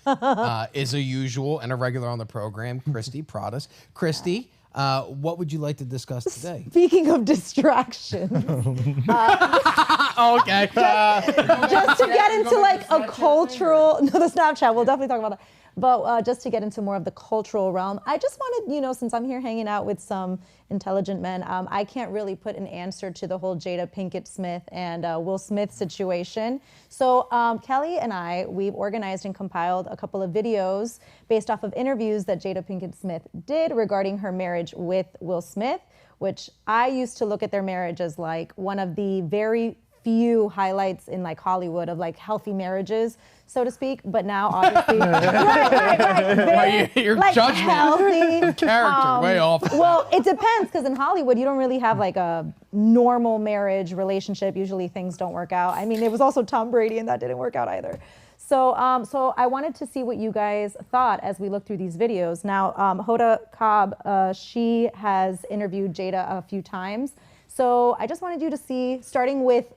is a usual and a regular on the program, Christie Pradas. Christie, what would you like to discuss today? Speaking of distractions, Okay. just to get into like a cultural, no, the Snapchat, we'll definitely talk about that. But just to get into more of the cultural realm, I just wanted, since I'm here hanging out with some intelligent men, I can't really put an answer to the whole Jada Pinkett Smith and Will Smith situation. So Kelly and we've organized and compiled a couple of videos based off of interviews that Jada Pinkett Smith did regarding her marriage with Will Smith, which I used to look at their marriage as like one of the very few highlights in like Hollywood of like healthy marriages, so to speak. But now obviously, right. Very, Your like judgment. healthy. Character, way off. Well, it depends, because in Hollywood, you don't really have like a normal marriage relationship. Usually things don't work out. I mean, it was also Tom Brady, and that didn't work out either. So, so I wanted to see what you guys thought as we look through these videos. Now, Hoda Cobb, she has interviewed Jada a few times. So I just wanted you to see, starting with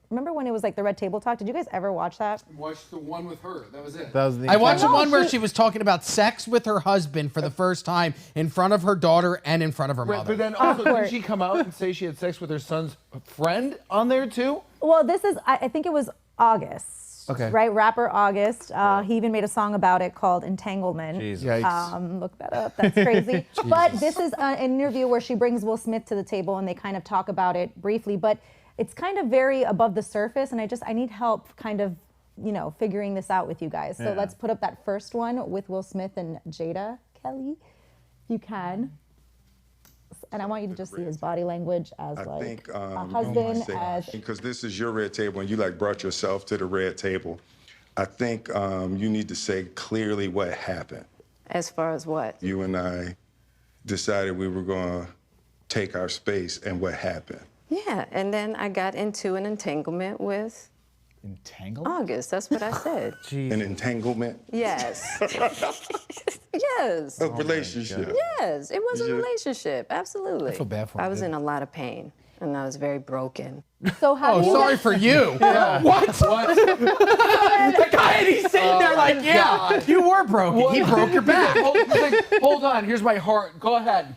remember when it was like the Red Table Talk? Did you guys ever watch that? Watch the one with her. That was it. That was the I watched the No, one where she- she was talking about sex with her husband for the first time in front of her daughter and in front of her Right, mother. but then also, Awkward. didn't she come out and say she had sex with her son's friend on there too? Well, this is, I think it was August. Okay. Right, rapper August. He even made a song about it called Entanglement. Jesus. Yikes. Look that up. That's crazy. But this is an interview where she brings Will Smith to the table and they kind of talk about it briefly. But it's kind of very above the surface, and I need help kind of, figuring this out with you guys. So Yeah. let's put up that first one with Will Smith and Jada, Kelly, if you can. And I want you to just see his body language as I like think a husband, as because this is your red table and you like brought yourself to the red table. I think you need to say clearly what happened. As far as what? You and I decided we were going to take our space, and what happened. Yeah, and then I got into an entanglement with Entanglement? August. That's what I said. An entanglement, Yes. Yes. a relationship. Yes, it was a Yeah. relationship. Absolutely. I feel bad for him, I was dude. in a lot of pain, and I was very broken. so how Oh, do you sorry for you. What? The guy, and he's sitting there like, yeah, you were broken. He broke your back. Hold on, here's my heart. Go ahead.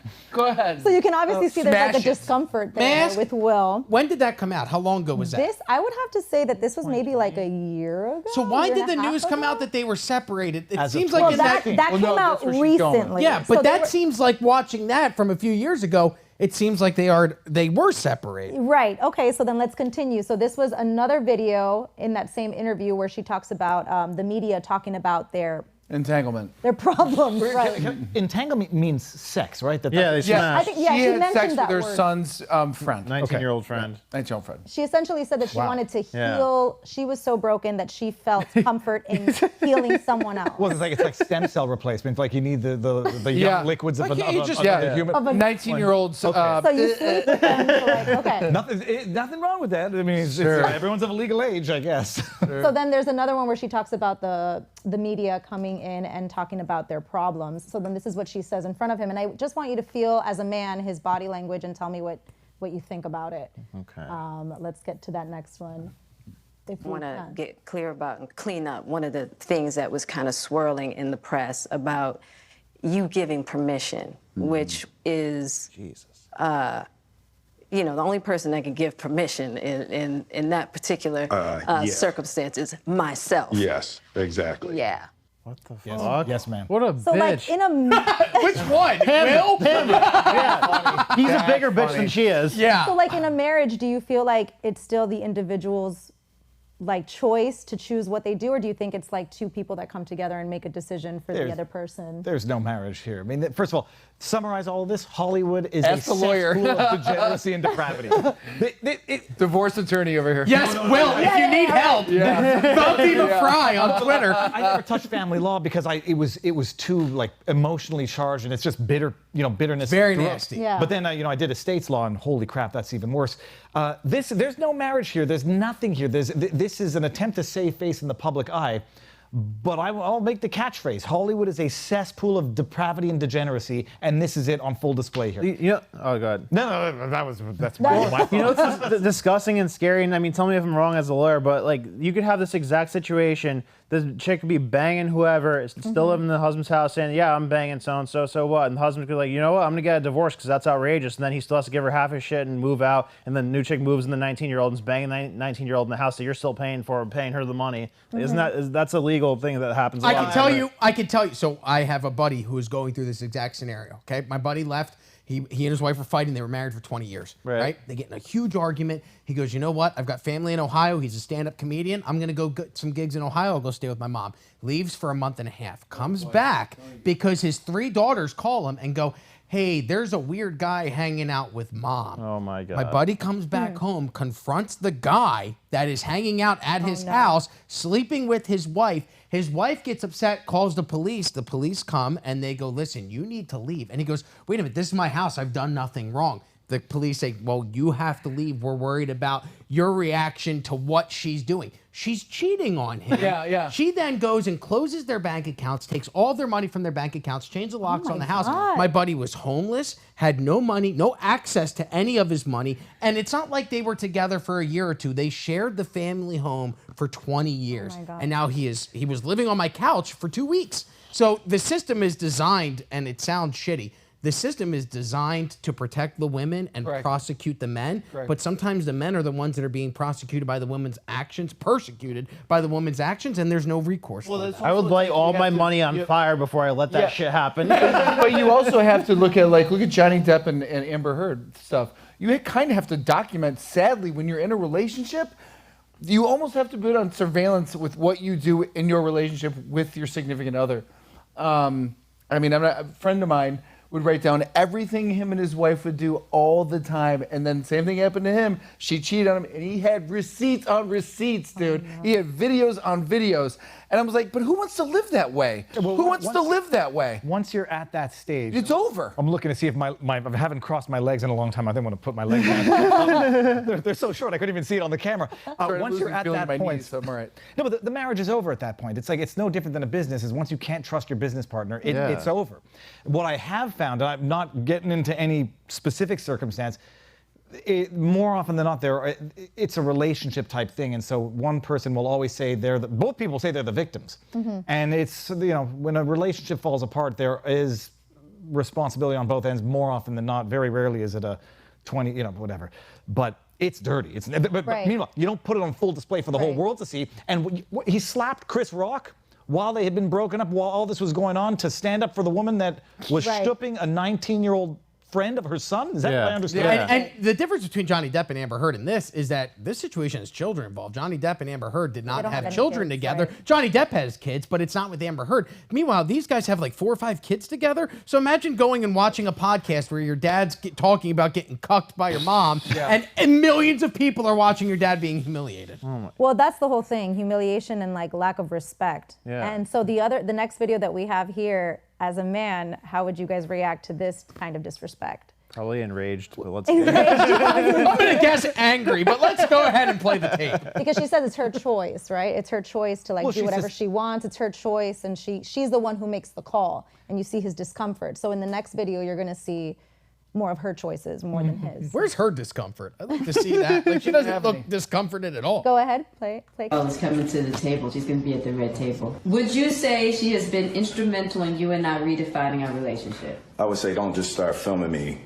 So you can obviously see there's like a smash it. discomfort May I there ask- with Will. When did that come out? How long ago was that? This, I would have to say that this was maybe like a year ago. So why year did and the a half news come ago? out that they were separated? It As of seems like Well, in that that, came Well, no, out that's where she's going. recently. yeah, So but they that were- seems like watching that from a few years ago. It seems like they were separated. Right. Okay. So then let's continue. So this was another video in that same interview where she talks about the media talking about their Entanglement. problems. Right. Entanglement means sex, right? Yeah, they Yeah, smashed. I think- yeah, she she had mentioned sex with that her word. son's friend. 19-year-old friend. 19-year-old friend. She essentially said that she wanted to Yeah. heal. She was so broken that she felt comfort in healing someone else. Well, it's like stem cell replacement. Like you need the Yeah. young liquids of, Like, an, you of, just- of, Yeah. a human. Of a- 19-year-old. So you sleep with them. So like, okay. Nothing wrong with that. I mean, everyone's of a legal age, I guess. So then there's another one where she talks about the media coming in and talking about their problems. So then this is what she says in front of him. And I just want you to feel, as a man, his body language and tell me what you think about it. Okay. Let's get to that next one. want to get clear about and clean up one of the things that was kind of swirling in the press about you giving permission, which is, you know, the only person that can give permission in that particular circumstance is myself. Yes, exactly. Yeah. What the fuck? Yes, ma'am. What a So bitch. like in a Which one? Will? He's a bigger bitch than she is. Yeah. so like in a marriage, do you feel like it's still the individual's like choice to choose what they do, or do you think it's like two people that come together and make a decision for the other person? There's no marriage here. I mean, first of all, summarize all of this. Hollywood is Ask a the lawyer. cesspool of degeneracy and depravity. Divorce attorney over here. Yes, Will, if you need help, Bounty the Fry on Twitter. I never touched family law because it was too like emotionally charged, and it's just bitterness. Very throughout. nasty. Yeah. But then I did estates law, and holy crap, that's even worse. There's no marriage here. There's nothing here. This is an attempt to save face in the public eye. But I'll make the catchphrase. Hollywood is a cesspool of depravity and degeneracy, and this is it on full display here. You know, oh god. No, that's my fault. You know what's disgusting and scary, and I mean, tell me if I'm wrong as a lawyer, but like, you could have this exact situation. The chick could be banging whoever, still living in the husband's house, saying, "Yeah, I'm banging so-and-so, so what?" And the husband could be like, "You know what? I'm gonna get a divorce because that's outrageous." And then he still has to give her half his shit and move out. And then the new chick moves in the 19-year-old and is banging the 19-year-old in the house that you're still paying for, paying her the money. That's a legal thing that happens a lot. I can tell you. So I have a buddy who is going through this exact scenario. Okay, my buddy left. He and his wife were fighting. They were married for 20 years. Right? They get in a huge argument. He goes, "You know what? I've got family in Ohio. He's a stand-up comedian. I'm going to go get some gigs in Ohio. I'll go stay with my mom." Leaves for a month and a half. Comes back because his 3 daughters call him and go, "Hey, there's a weird guy hanging out with mom." Oh my god. My buddy comes back home, confronts the guy that is hanging out at his house, sleeping with his wife. His wife gets upset, calls the police. The police come and they go, "Listen, you need to leave." And he goes, "Wait a minute, this is my house. I've done nothing wrong." The police say, "Well, you have to leave. We're worried about your reaction to what she's doing. She's cheating on him." Yeah. She then goes and closes their bank accounts, takes all their money from their bank accounts, changes the locks on the house. God. My buddy was homeless, had no money, no access to any of his money. And it's not like they were together for a year or two. They shared the family home for 20 years. Oh my God. And now he was living on my couch for 2 weeks. So the system is designed, and it sounds shitty, the system is designed to protect the women and prosecute the men, but sometimes the men are the ones that are being prosecuted by the women's actions, persecuted by the woman's actions, and there's no recourse. for that. I would light all my money on fire before I let that shit happen. But you also have to look at Johnny Depp and Amber Heard stuff. You kind of have to document, sadly, when you're in a relationship, you almost have to put on surveillance with what you do in your relationship with your significant other. I mean, a friend of mine would write down everything him and his wife would do all the time, and then same thing happened to him. She cheated on him, and he had receipts on receipts, dude. He had videos on videos, and I was like, but who wants to live that way? Well, who wants to live that way? Once you're at that stage, It's over. I'm looking to see if I haven't crossed my legs in a long time. I didn't want to put my legs on. They're so short, I couldn't even see it on the camera. Once you're at that point, so I'm all right. no, but the marriage is over at that point. It's like, it's no different than a business. Is once you can't trust your business partner, it's over. What I have found, and I'm not getting into any specific circumstance, more often than not, it's a relationship type thing, and so one person will always say both people say they're the victims, and it's when a relationship falls apart, there is responsibility on both ends more often than not. Very rarely is it a 20, whatever, but it's dirty. But meanwhile, you don't put it on full display for the whole world to see. And he slapped Chris Rock while they had been broken up, while all this was going on, to stand up for the woman that was stooping a 19-year-old friend of her son? Is that what I understand? Yeah. And the difference between Johnny Depp and Amber Heard in this is that this situation has children involved. Johnny Depp and Amber Heard did not have children together. Johnny Depp has kids, but it's not with Amber Heard. Meanwhile, these guys have like 4 or 5 kids together. So imagine going and watching a podcast where your dad's talking about getting cucked by your mom, and millions of people are watching your dad being humiliated. Well, that's the whole thing, humiliation and like lack of respect. Yeah. And so the next video that we have here, as a man, how would you guys react to this kind of disrespect? Probably enraged, but let's I'm going to guess angry, but let's go ahead and play the tape. Because she says it's her choice, right? It's her choice to do whatever she wants. It's her choice, and she's the one who makes the call, and you see his discomfort. So in the next video, you're going to see more of her choices more than his. Where's her discomfort? I'd like to see that. Like, she doesn't look discomforted at all. Go ahead, play. Is coming to the table. She's going to be at the red table. Would you say she has been instrumental in you and I redefining our relationship? I would say don't just start filming me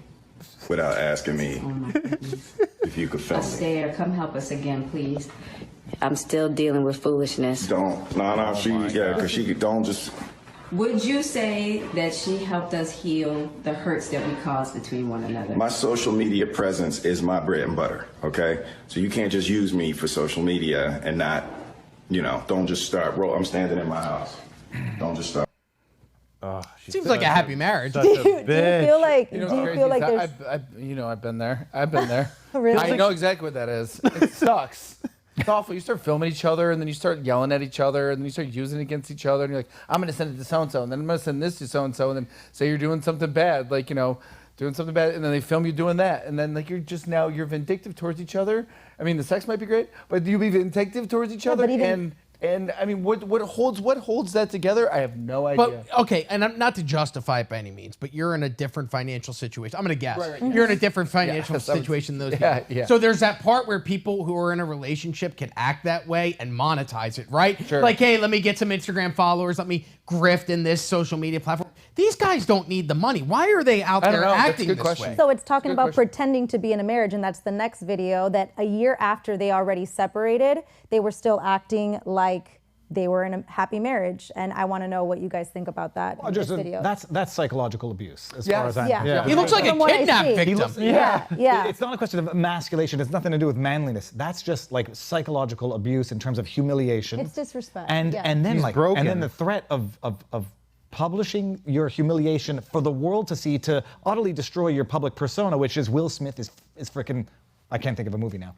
without asking me if you could film me. Astaire, come help us again, please. I'm still dealing with foolishness. Don't. No, because she don't just. Would you say that she helped us heal the hurts that we caused between one another? My social media presence is my bread and butter, okay? So you can't just use me for social media and not, don't just start. I'm standing in my house. Don't just start. Seems like a happy marriage. Do you feel like there's I've been there. I've been there. Really? I know exactly what that is. It sucks. It's awful. You start filming each other, and then you start yelling at each other, and then you start using it against each other, and you're like, I'm going to send it to so-and-so, and then I'm going to send this to so-and-so, and then say you're doing something bad, doing something bad, and then they film you doing that, and then you're vindictive towards each other. I mean, the sex might be great, but you be vindictive towards each other, and I mean, what holds that together? I have no idea. But okay, and I'm not to justify it by any means, but you're in a different financial situation. I'm gonna guess Right, you're in a different financial situation than those people. Yeah. So there's that part where people who are in a relationship can act that way and monetize it, right? Sure. Like, hey, let me get some Instagram followers, let me grift in this social media platform. These guys don't need the money. Why are they out there acting this way? So it's talking about pretending to be in a marriage, and that's the next video, that a year after they already separated, they were still acting like they were in a happy marriage. And I want to know what you guys think about that in this video. That's psychological abuse, as far as I'm He looks like a kidnapped victim. Yeah. It's not a question of emasculation. It's nothing to do with manliness. That's just like psychological abuse in terms of humiliation. It's disrespect. And then broken. and then the threat of publishing your humiliation for the world to see, to utterly destroy your public persona, which is Will Smith is freaking. I can't think of a movie now.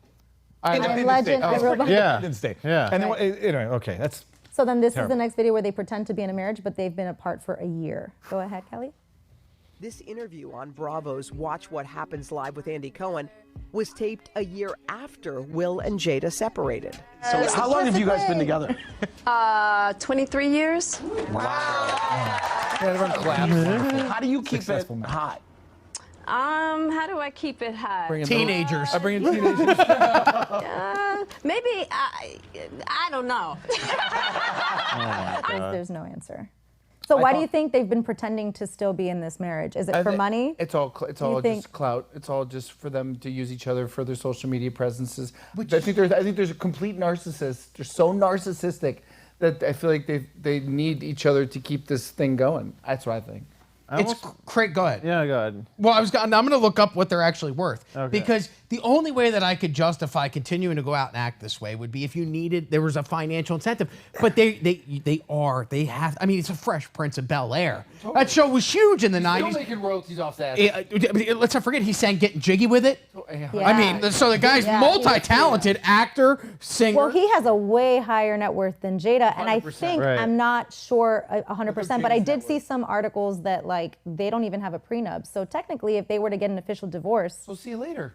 Legend. Independence Day. Yeah. And then, anyway, okay, that's. So then this is terrible. the next video where they pretend to be in a marriage, but they've been apart for a year. Go ahead, Kelly. This interview on Bravo's Watch What Happens Live with Andy Cohen was taped a year after Will and Jada separated. So how long have you guys been together? 23 years. Everyone claps. How do you keep it hot? How do I keep it hot? Teenagers. I bring in teenagers. Maybe I don't know. There's no answer. So why do you think they've been pretending to still be in this marriage? Is it for money? It's all just clout. It's all just for them to use each other for their social media presences. I think there's a complete narcissist. They're so narcissistic that I feel like they need each other to keep this thing going. That's what I think. It's Craig. Go ahead. Yeah, go ahead. Well, I'm going to look up what they're actually worth. Okay. Because the only way that I could justify continuing to go out and act this way would be if there was a financial incentive. But they have. I mean, it's a Fresh Prince of Bel-Air. That show was huge in the 90s. Still making royalties off that. Let's not forget he sang "Getting Jiggy with It." Yeah. I mean, so the guy's multi-talented actor, singer. Well, he has a way higher net worth than Jada, and I think I'm not sure 100%, but I did see some articles that they don't even have a prenup. So technically, if they were to get an official divorce, we'll see you later.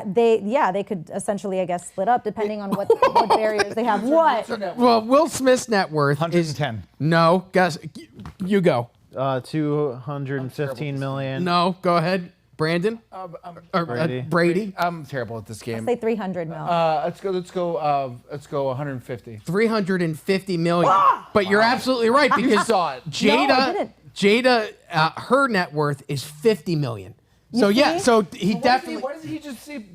They could essentially, I guess, split up depending on what barriers they have. What? Well, Will Smith's net worth 110. No, guys, you go. 215 million. No, go ahead, Brandon. Brady. I'm terrible at this game. Say 300 mil. Let's go 150. 350 million. But you're absolutely right because You saw it. Jada, her net worth is 50 million. So he definitely. Why doesn't he just see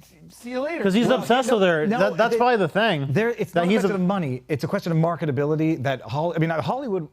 you later? Because he's obsessed with her. That's probably the thing. It's not a question of money. It's a question of marketability. Hollywood.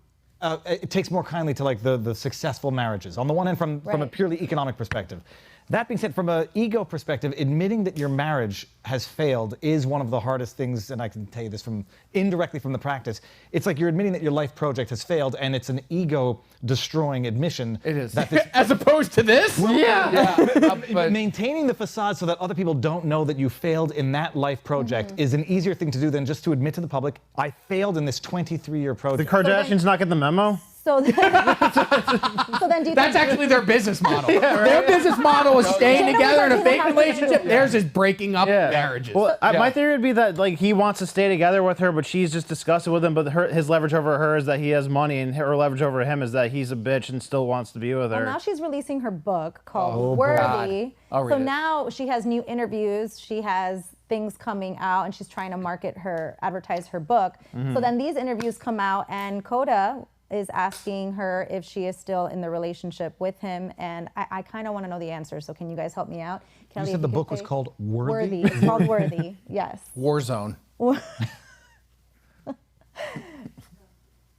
It takes more kindly to the successful marriages. On the one hand, from a purely economic perspective. That being said, from an ego perspective, admitting that your marriage has failed is one of the hardest things, and I can tell you this indirectly from the practice. It's like you're admitting that your life project has failed, and it's an ego-destroying admission. It is. As opposed to this? But maintaining the facade so that other people don't know that you failed in that life project is an easier thing to do than just to admit to the public, I failed in this 23-year project. The Kardashians not get the memo? So then, so then do you That's think actually their business model. Their business model is staying together in a fake relationship. Theirs is breaking up marriages. Well, my theory would be that like he wants to stay together with her, but she's just disgusted with him. But his leverage over her is that he has money, and her leverage over him is that he's a bitch and still wants to be with her. Well, now she's releasing her book called Worthy. I'll read So it. now she has new interviews. She has things coming out, and she's trying to advertise her book. So then these interviews come out, and Coda is asking her if she is still in the relationship with him, and I kind of want to know the answer. So can you guys help me out? Kelly, You said the book was called Worthy? Worthy. It's called Worthy. Yes. Warzone.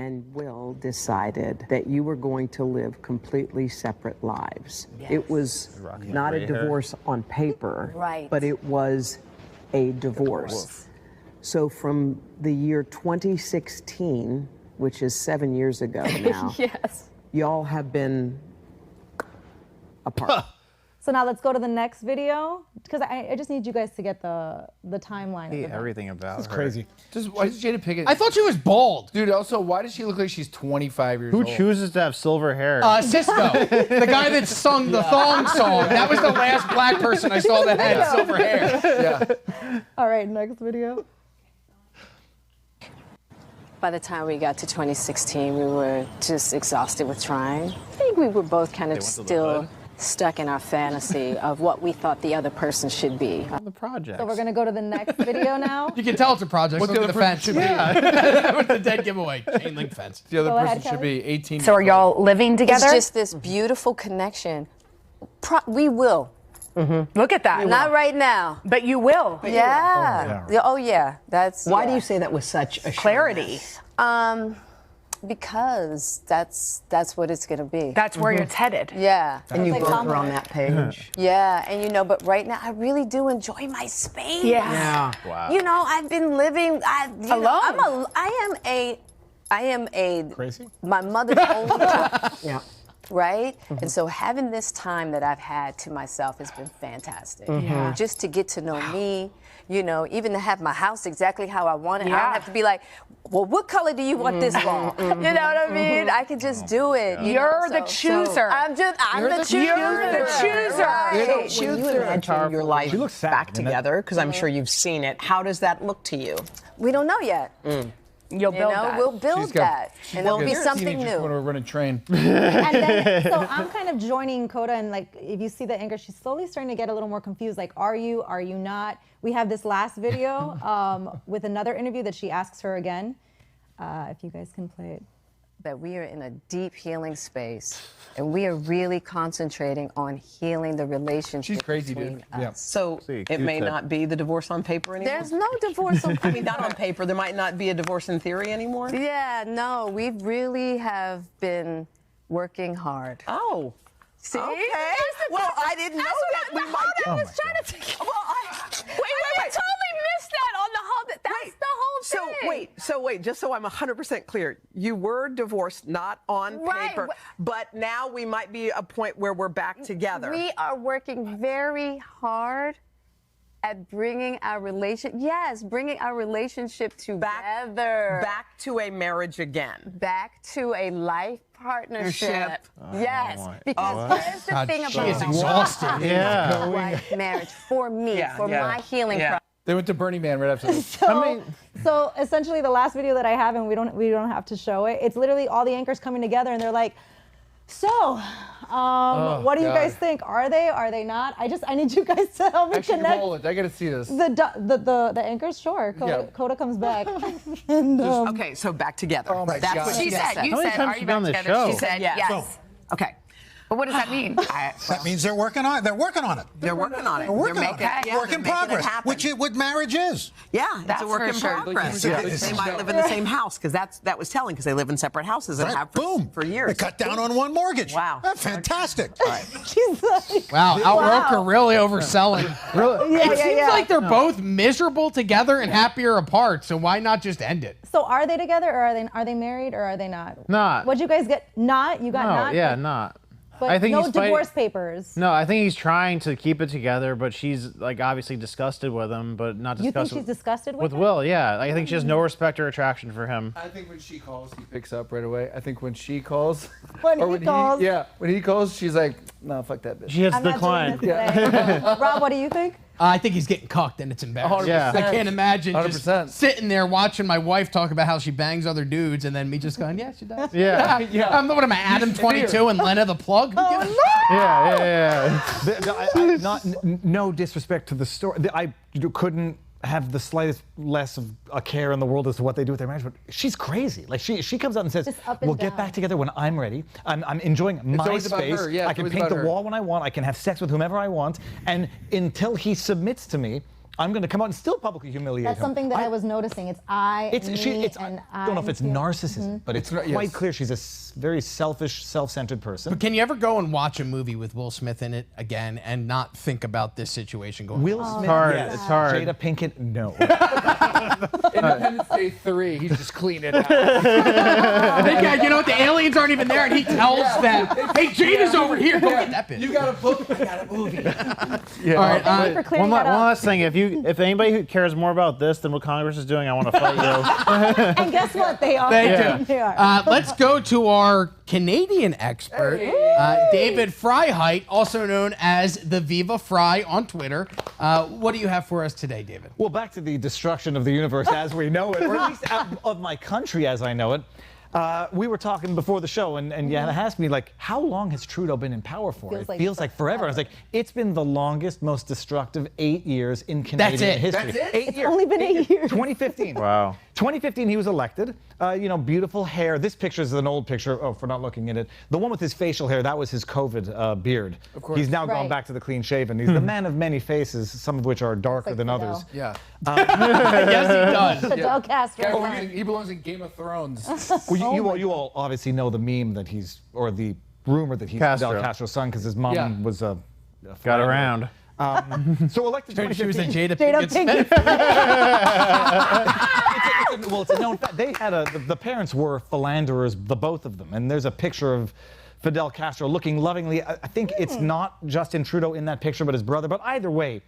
And Will decided that you were going to live completely separate lives. It was not a divorce on paper, Right. but it was a divorce. So from the year 2016, which is 7 years ago now, Yes. y'all have been apart. So now let's go to the next video, because I just need you guys to get the timeline. I of hate the everything about It's her. crazy. Why does Jada pick it? I thought she was bald. Dude, also, why does she look like she's 25 years Who old? chooses to have silver hair? Cisco, the guy that sung the thong song. That was the last black person I saw that had silver hair. Yeah. All right, next video. By the time we got to 2016, we were just exhausted with trying. I think we were both kind of still stuck in our fantasy of what we thought the other person should be. The project. So we're gonna go to the next video now. You can tell it's a project. What Look the at other the person fence. should be. That was the dead giveaway. Chain link fence. The other Go person ahead, should Kelly. be 18. So are y'all living together? It's just this beautiful connection. We will. Look at that. Not right now. But you will. Yeah. Oh, yeah. That's Why do you say that with such assurance? Clarity. Because that's what it's gonna be. That's where it's headed. Yeah. And you Like both Tom are on Brady. that page. Yeah, and but right now I really do enjoy my space. Yeah. Wow. You know, I've been living Alone. I am a Crazy? my mother's only child. Yeah. Right? And so having this time that I've had to myself has been fantastic. Just to get to know me, even to have my house exactly how I want it. I Yeah. don't have to be like, well, what color do you want this wall? You know what I mean? I can just do it. You're the chooser. I'm the chooser. You're the chooser. Right. So when you imagine your life She looks sad, back isn't it? together, because I'm sure you've seen it, how does that look to you? We don't know yet. You'll build that. We'll build that. And it'll be something When new. we're running train. And then, so I'm kind of joining Coda, and like, if you see the anchor, she's slowly starting to get a little more confused. Like, are you not? We have this last video with another interview that she asks her again. If you guys can play it. That we are in a deep healing space, and we are really concentrating on healing the relationship She's crazy, between dude. Yeah. us. So it may not be the divorce on paper anymore? There's no divorce on I mean, not on paper. There might not be a divorce in theory anymore? Yeah, no, we really have been working hard. Oh. See? Okay. Well, I didn't know that. We might. I was trying to think. Well, I totally missed that on the whole. That's the whole thing. So wait, just so I'm 100% clear. You were divorced, not on Right. paper, but now we might be a point where we're back together. We are working very hard at bringing our bringing our relationship together. Back to a marriage again. Back to a life partnership. Yes, my- because here's the God, thing she about is exhausted. Yeah. right marriage for me, for my healing process. They went to Burning Man right after this. So essentially, the last video that I have, and we don't have to show it. It's literally all the anchors coming together, and they're like, "So, what do you guys think? Are they not? I need you guys to help me Actually, connect." roll it. I gotta see this. The anchors, sure. Coda comes back. And, Okay, so back together. Oh my That's God. what She said, How many times you been on this show? She said, yes. Okay. But what does that mean? That means they're working on it. They're working on it. They're working on it. They're working They're on making it. yeah, Work they're in making it progress, happen. which is what marriage is. Yeah, That's it's a work for in sure. progress. Yeah. They might live in the same house because that was telling because they live in separate houses and Right. have Boom. for years. They cut down on one mortgage. Wow. That's fantastic. she's like, Wow, Al Roker really overselling. It seems like they're both miserable together and happier apart, so why not just end it? so are they together, or are they married, or are they not? Not. What'd you guys get? Not? You got No, not? yeah, not. But I think no he's fighting- divorce papers. No, I think he's trying to keep it together, but she's like obviously disgusted with him, but not You think disgusted she's disgusted with him? Will. Yeah, I think she has no respect or attraction for him. I think when she calls, he picks up right away. I think when she calls, When or he calls. when he calls, she's like, no, fuck that bitch. She hits I'm not decline. doing this today. Rob, what do you think? I think he's getting cucked and it's embarrassing. 100%. Yeah. I can't imagine 100%. just sitting there watching my wife talk about how she bangs other dudes and then me just going, yeah, she does. Yeah. Yeah. What am I, Adam 22 and Lena the plug? Who gives a No disrespect to the story. I couldn't have the slightest less of a care in the world as to what they do with their marriage, but she's crazy. Like she comes out and says, Just up and "We'll get down. back together when I'm ready. I'm enjoying my always about space. her. Yeah, I it's can always paint about the her." wall when I want. I can have sex with whomever I want. And until he submits to me, I'm going to come out and still publicly humiliate That's him." something that I was noticing. It's I and me and I don't know if it's narcissism, but it's Yes. quite clear she's a very selfish, self-centered person. But can you ever go and watch a movie with Will Smith in it again and not think about this situation going Will on? Smith, hard. yes. It's hard. Jada Pinkett, no. Independence Day 3, he's just cleaning out. You know what? The aliens aren't even there, and he tells them, "Hey, Jada's over here. Go get that bitch." You got a book, I got a movie. All right. Thank you for clearing One that up. last thing, if anybody who cares more about this than what Congress is doing, I want to fight you. And guess what? They are. Thank you. They are. Let's go to our Canadian expert, David Freiheit, also known as the Viva Fry on Twitter. What do you have for us today, David? Well, back to the destruction of the universe as we know it, or at least of my country as I know it. We were talking before the show, and Yana asked me, like, how long has Trudeau been in power for? Feels like forever. I was like, it's been the longest, most destructive 8 years in Canadian history. That's it? 8 It's years. only been 8 years. 2015. Wow. 2015, he was elected. Beautiful hair. This picture is an old picture. Oh, for not looking at it. The one with his facial hair, that was his COVID beard. Of course. He's now gone Right. back to the clean shaven. He's the man of many faces, some of which are darker like than Fidel. others. Yeah. Yes, he does. Fidel Castro. He belongs in Game of Thrones. Well, you all obviously know the meme that he's, or the rumor that he's Castro. Fidel Castro's son, because his mom Yeah. was a Got around. So elected She was a 2015. Jada Jada Pinkett Smith. It's a known fact. They had the parents were philanderers, the both of them, and there's a picture of Fidel Castro looking lovingly. I think it's not Justin Trudeau in that picture, but his brother. But either way,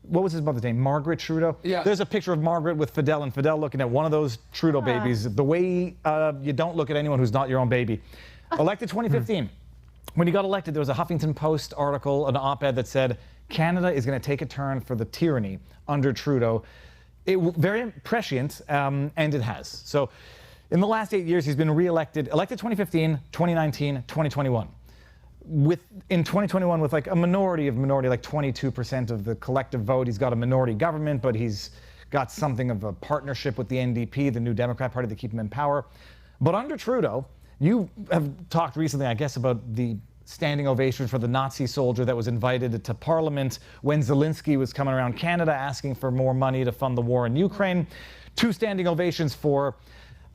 what was his mother's name? Margaret Trudeau? Yeah. There's a picture of Margaret with Fidel, and Fidel looking at one of those Trudeau babies, the way you don't look at anyone who's not your own baby. Elected 2015. When he got elected, there was a Huffington Post article, an op-ed that said, Canada is going to take a turn for the tyranny under Trudeau. Very prescient, and it has. So in the last 8 years, he's been elected 2015, 2019, 2021. In 2021, with like a minority, like 22% of the collective vote, he's got a minority government, but he's got something of a partnership with the NDP, the New Democrat Party, to keep him in power. But under Trudeau, you have talked recently, I guess, about the standing ovation for the Nazi soldier that was invited to Parliament when Zelensky was coming around Canada asking for more money to fund the war in Ukraine. 2 standing ovations for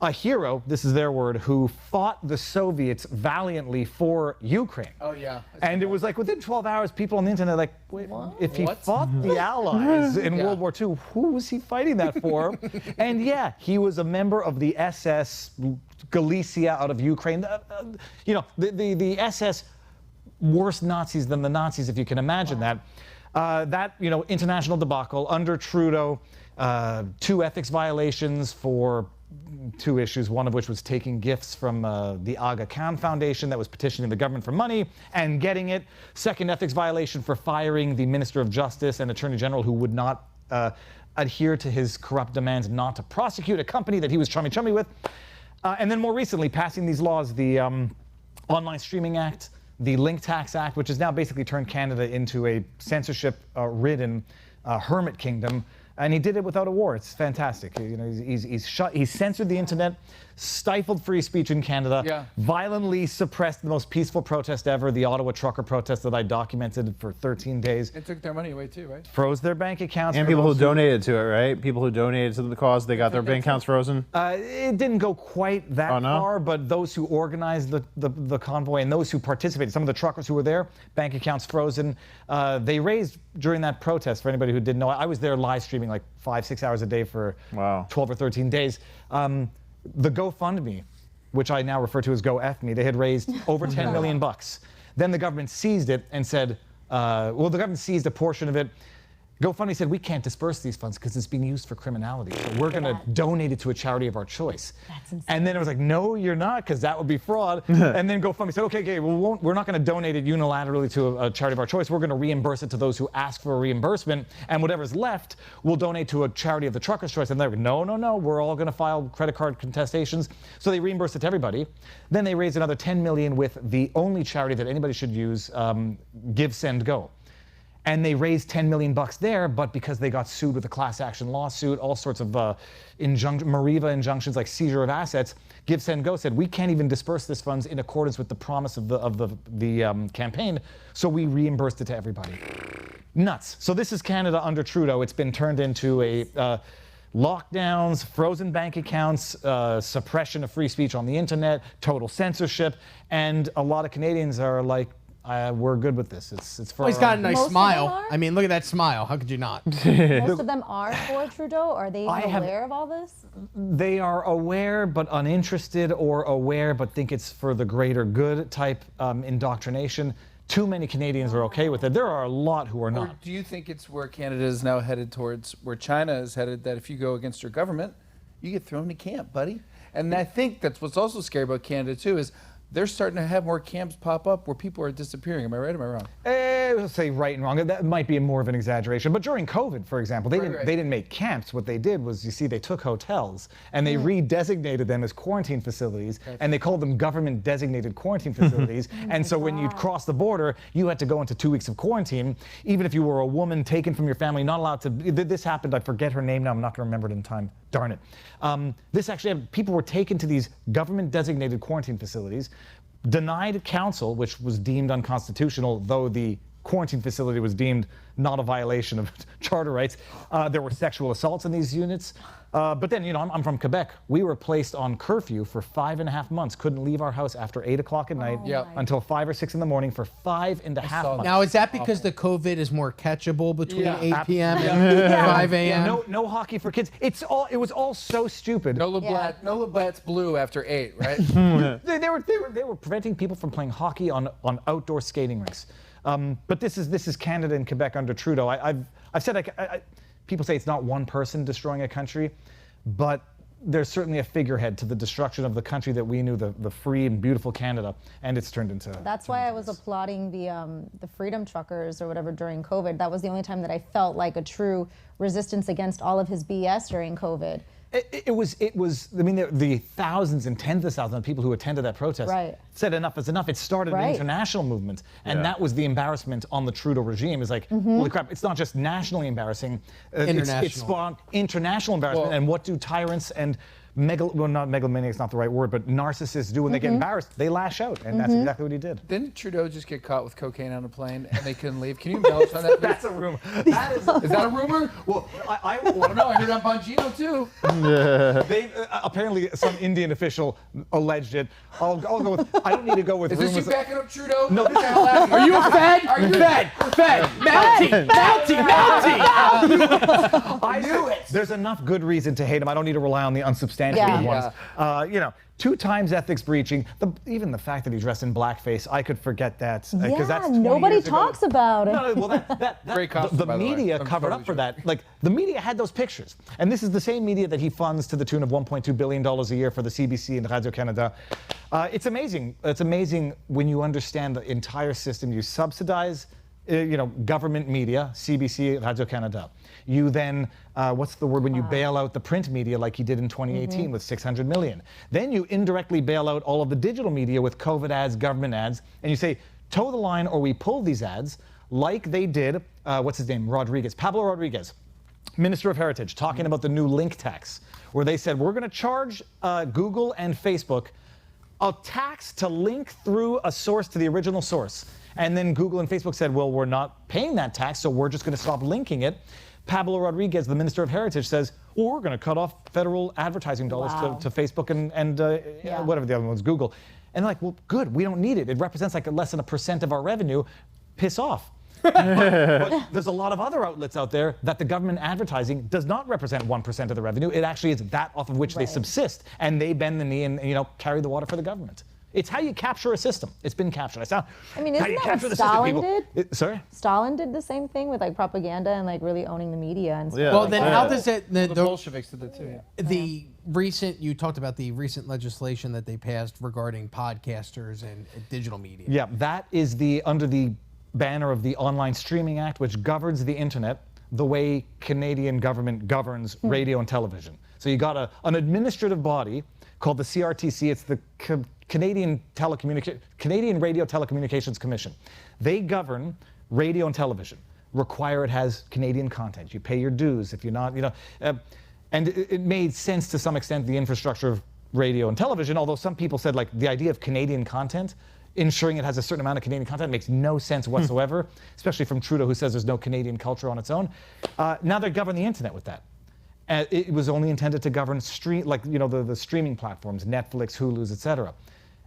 a hero, this is their word, who fought the Soviets valiantly for Ukraine. Oh, yeah. And it was like within 12 hours, people on the internet like, wait, if he fought the Allies in World War II, who was he fighting that for? And yeah, he was a member of the SS Galicia out of Ukraine. The SS, worse Nazis than the Nazis, if you can imagine that. International debacle under Trudeau, 2 ethics violations for 2 issues, one of which was taking gifts from the Aga Khan Foundation that was petitioning the government for money and getting it. 2nd ethics violation for firing the Minister of Justice and Attorney General who would not adhere to his corrupt demands not to prosecute a company that he was chummy with. And then more recently, passing these laws, the Online Streaming Act, the Link Tax Act, which has now basically turned Canada into a censorship-ridden hermit kingdom. And he did it without a war. It's fantastic. He's censored the internet, stifled free speech in Canada, violently suppressed the most peaceful protest ever, the Ottawa trucker protest that I documented for 13 days. It took their money away too, right? Froze their bank accounts. And people who donated to it, right? People who donated to the cause, they got their bank accounts frozen. It didn't go quite that far, but those who organized the convoy and those who participated, some of the truckers who were there, bank accounts frozen. They raised during that protest, for anybody who didn't know, I was there live streaming like 5-6 hours a day for 12 or 13 days. The GoFundMe, which I now refer to as GoFme, they had raised over $10 million. Then the government seized it and said, the government seized a portion of it. GoFundMe said, we can't disperse these funds because it's being used for criminality. So we're going to donate it to a charity of our choice. That's insane. And then it was like, no, you're not, because that would be fraud. And then GoFundMe said, okay, we're not going to donate it unilaterally to a charity of our choice. We're going to reimburse it to those who ask for a reimbursement. And whatever's left, we'll donate to a charity of the trucker's choice. And they're like, no, we're all going to file credit card contestations. So they reimbursed it to everybody. Then they raised another $10 million with the only charity that anybody should use, Give, Send, Go. And they raised $10 million there, but because they got sued with a class action lawsuit, all sorts of Mariva injunctions like seizure of assets, Give, Send, Go said, we can't even disperse this funds in accordance with the promise of the campaign, so we reimbursed it to everybody. Nuts. So this is Canada under Trudeau. It's been turned into a lockdowns, frozen bank accounts, suppression of free speech on the internet, total censorship, and a lot of Canadians are like, we're good with this. It's for. Well, he's got a nice Most of smile. them are? I mean, look at that smile. How could you not? Most of them are for Trudeau. Are they aware of all this? They are aware but uninterested, or aware but think it's for the greater good type indoctrination. Too many Canadians are okay with it. There are a lot who are Or not. do you think it's where Canada is now headed towards, where China is headed, that if you go against your government, you get thrown to camp, buddy? And I think that's what's also scary about Canada, too, is they're starting to have more camps pop up where people are disappearing. Am I right or am I wrong? Let's say right and wrong. That might be more of an exaggeration. But during COVID, for example, they didn't make camps. What they did was, you see, they took hotels and they redesignated them as quarantine facilities, and they called them government-designated quarantine facilities. And so when you'd cross the border, you had to go into 2 weeks of quarantine, even if you were a woman taken from your family, not allowed to. This happened. I forget her name now. I'm not going to remember it in time. Darn it. This actually, people were taken to these government-designated quarantine facilities, denied counsel, which was deemed unconstitutional, though the quarantine facility was deemed not a violation of charter rights. There were sexual assaults in these units. But then, I'm from Quebec. We were placed on curfew for 5.5 months. Couldn't leave our house after 8 o'clock at night until 5 or 6 in the morning for 5.5 months. Now, is that because the COVID is more catchable between 8 p.m. and 5 a.m.? No hockey for kids. It was all so stupid. No Labatt's blue after 8, right? They were preventing people from playing hockey on outdoor skating rinks. But this is Canada and Quebec under Trudeau. I've said people say it's not one person destroying a country, but there's certainly a figurehead to the destruction of the country that we knew, the free and beautiful Canada, and it's turned into. That's why I was applauding the Freedom Truckers or whatever during COVID. That was the only time that I felt like a true resistance against all of his BS during COVID. It was. I mean, the thousands and tens of thousands of people who attended that protest said enough is enough. It started an international movement, and that was the embarrassment on the Trudeau regime. Is like, holy crap! It's not just nationally embarrassing. It spawned international embarrassment. Well, and what do tyrants and not megalomaniacs, not the right word, but narcissists do when they get embarrassed? They lash out, and that's exactly what he did. Didn't Trudeau just get caught with cocaine on a plane and they couldn't leave? Can you embellish on that? That's a rumor. Is that a rumor? Well, I don't know. I heard on Bongino too. They apparently some Indian official alleged it. I'll go with. I don't need to go with Is rumors. this you backing up Trudeau? No, this Are you a Fed? Are you Fed? Mountie! I knew it. There's enough good reason to hate him. I don't need to rely on the unsubstantiated ones. 2 times ethics breaching. Even the fact that he dressed in blackface, I could forget that. Because that's 20 nobody years ago. talks about it. No, well, Great costume, the by the way. media I'm covered totally up for that. Like, the media had those pictures. And this is the same media that he funds to the tune of $1.2 billion a year for the CBC and Radio-Canada. It's amazing. It's amazing when you understand the entire system. You subsidize government media, CBC, Radio-Canada. You then, what's the word when you bail out the print media like he did in 2018 with $600 million. Then you indirectly bail out all of the digital media with COVID ads, government ads, and you say, toe the line or we pull these ads like they did, what's his name, Pablo Rodriguez, Minister of Heritage, talking about the new link tax, where they said, we're going to charge Google and Facebook a tax to link through a source to the original source. And then Google and Facebook said, well, we're not paying that tax, so we're just going to stop linking it. Pablo Rodriguez, the Minister of Heritage, says, well, we're going to cut off federal advertising dollars to Facebook and whatever the other one was, Google. And they're like, well, good, we don't need it. It represents like less than 1% of our revenue. Piss off. but there's a lot of other outlets out there that the government advertising does not represent 1% of the revenue. It actually is that off of which they subsist, and they bend the knee and carry the water for the government. It's how you capture a system. It's been captured. I mean, how isn't you that capture what the system, Stalin people. did? Sorry? Stalin did the same thing with like propaganda and like really owning the media and stuff. Yeah. Well, like then that. how does it? The Bolsheviks did that too. Yeah. The recent, you talked about the recent legislation that they passed regarding podcasters and digital media. Yeah, that is under the banner of the Online Streaming Act, which governs the internet the way Canadian government governs radio and television. So you got an administrative body called the CRTC. It's the Canadian Radio Telecommunications Commission. They govern radio and television. Require it has Canadian content. You pay your dues if you're not, and it made sense to some extent, the infrastructure of radio and television, although some people said like the idea of Canadian content, ensuring it has a certain amount of Canadian content makes no sense whatsoever, especially from Trudeau, who says there's no Canadian culture on its own. Now they govern the internet with that. It was only intended to govern the streaming platforms, Netflix, Hulu's, etc.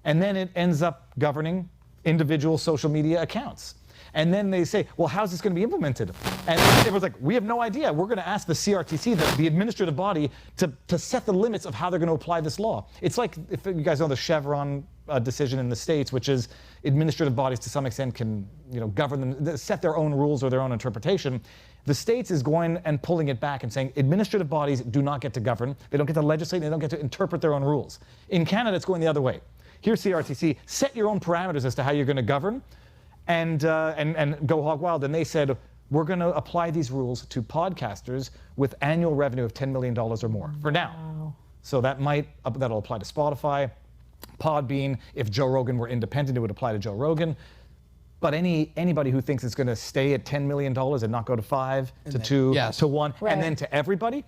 And then it ends up governing individual social media accounts. And then they say, well, how's this going to be implemented? And it was like, we have no idea. We're going to ask the CRTC, the administrative body, to set the limits of how they're going to apply this law. It's like, if you guys know the Chevron decision in the States, which is administrative bodies to some extent can govern them, set their own rules or their own interpretation. The States is going and pulling it back and saying administrative bodies do not get to govern. They don't get to legislate. They don't get to interpret their own rules. In Canada, it's going the other way. Here, CRTC, set your own parameters as to how you're going to govern. And go hog wild. And they said, we're going to apply these rules to podcasters with annual revenue of $10 million or more for now. Wow. So that'll apply to Spotify, Podbean. If Joe Rogan were independent, it would apply to Joe Rogan. But anybody who thinks it's going to stay at $10 million and not go to 5 to 2 to 1, and then to everybody,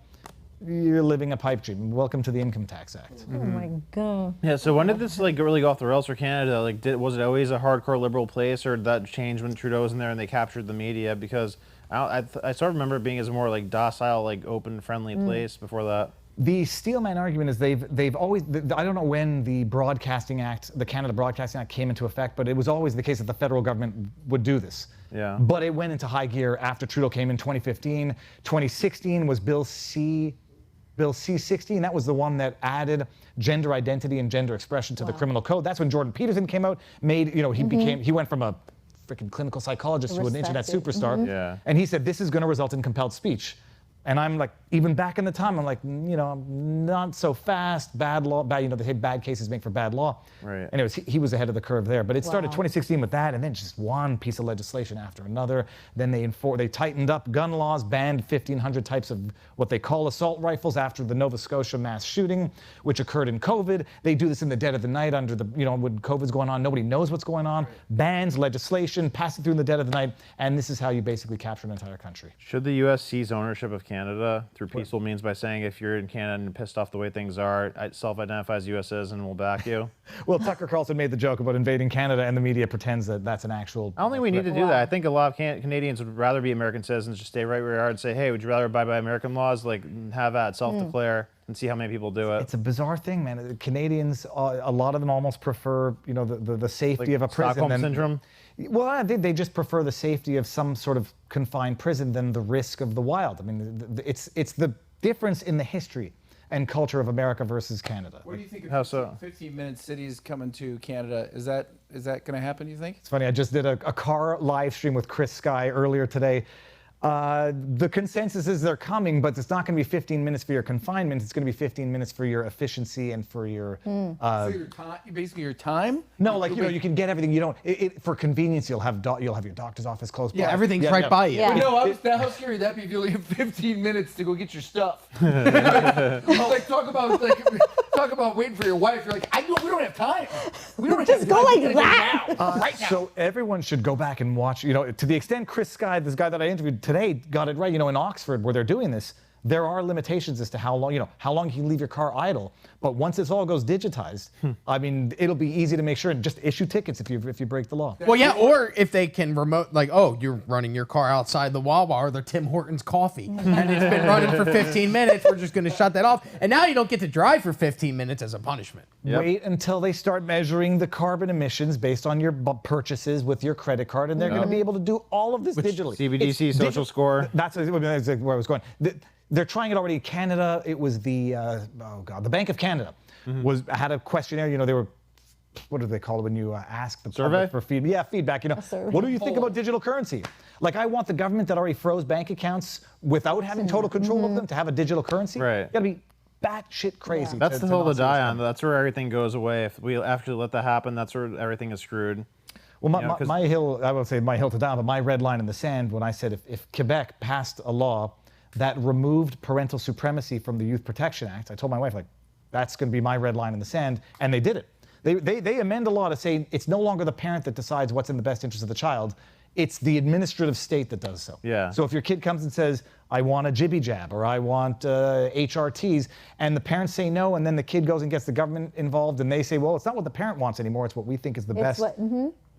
you're living a pipe dream. Welcome to the Income Tax Act. Oh my God. Yeah, so when did this really go off the rails for Canada? Was it always a hardcore liberal place, or did that change when Trudeau was in there and they captured the media? Because I sort of remember it being as a more docile, open, friendly place before that. The Steelman argument is they've always, I don't know when the Broadcasting Act, the Canada Broadcasting Act came into effect, but it was always the case that the federal government would do this. Yeah. But it went into high gear after Trudeau came in 2015. 2016 was Bill C-16, that was the one that added gender identity and gender expression to the criminal code. That's when Jordan Peterson came out, he went from a freaking clinical psychologist to an internet superstar. Yeah. And he said, this is going to result in compelled speech. And I'm like, even back in the time, I'm like, not so fast, bad law, the bad cases make for bad law. Right. Anyways, he was ahead of the curve there. But it started 2016 with that, and then just one piece of legislation after another. Then they tightened up gun laws, banned 1,500 types of what they call assault rifles after the Nova Scotia mass shooting, which occurred in COVID. They do this in the dead of the night under when COVID's going on, nobody knows what's going on. Right. Bans, legislation, pass it through in the dead of the night, and this is how you basically capture an entire country. Should the U.S. seize ownership of Canada through peaceful means by saying, if you're in Canada and pissed off the way things are, self-identify as U.S. citizen, we'll back you? Well, Tucker Carlson made the joke about invading Canada, and the media pretends that that's an actual... I don't think we need to do that. I think a lot of Canadians would rather be American citizens, just stay right where you are and say, hey, would you rather abide by American laws? Have that, self-declare, and see how many people do it. It's a bizarre thing, man. Canadians, a lot of them almost prefer, the safety of a prison. Stockholm syndrome? Well, I think they just prefer the safety of some sort of confined prison than the risk of the wild. I mean, it's the difference in the history and culture of America versus Canada. What do you think of 15-minute cities coming to Canada? Is that going to happen, you think? It's funny, I just did a car live stream with Chris Sky earlier today. The consensus is they're coming, but it's not going to be 15 minutes for your confinement. It's going to be 15 minutes for your efficiency and for your... so your time, basically your time? No, you can get everything. You don't... for convenience, you'll have your doctor's office close by. Yeah, everything's right by you. Yeah. How scary would that be if you only have 15 minutes to go get your stuff? Talk about waiting for your wife. You're like, we don't have time. We don't just go like that. Right now. So everyone should go back and watch, to the extent Chris Sky, this guy that I interviewed today, got it right, in Oxford where they're doing this, there are limitations as to how long you can leave your car idle. But once this all goes digitized, I mean, it'll be easy to make sure and just issue tickets if you break the law. Well, yeah, or if they can remote, you're running your car outside the Wawa or the Tim Hortons coffee, and it's been running for 15 minutes, we're just going to shut that off. And now you don't get to drive for 15 minutes as a punishment. Yep. Wait until they start measuring the carbon emissions based on your purchases with your credit card, and they're going to be able to do all of this digitally. CBDC, social score. That's where I was going. They're trying it already. Canada, it was the Bank of Canada had a questionnaire. They were what do they call it when you ask the Survey? public for feedback? Yeah, feedback. You know, what do you think about digital currency? Like, I want the government that already froze bank accounts without having total control of them to have a digital currency. Right. You gotta be batshit crazy. That's to the hill not to see what's die on. coming. That's where everything goes away. If we actually let that happen, that's where everything is screwed. Well, You know, my hill, I won't say my hill to die, but my red line in the sand when I said if Quebec passed a law that removed parental supremacy from the Youth Protection Act, I told my wife, like, that's going to be my red line in the sand, and they did it. They amend a law to say it's no longer the parent that decides what's in the best interest of the child. It's the administrative state that does so. Yeah. So if your kid comes and says, I want a jibby jab or I want HRTs, and the parents say no, and then the kid goes and gets the government involved, and they say, well, it's not what the parent wants anymore, it's what we think is the best.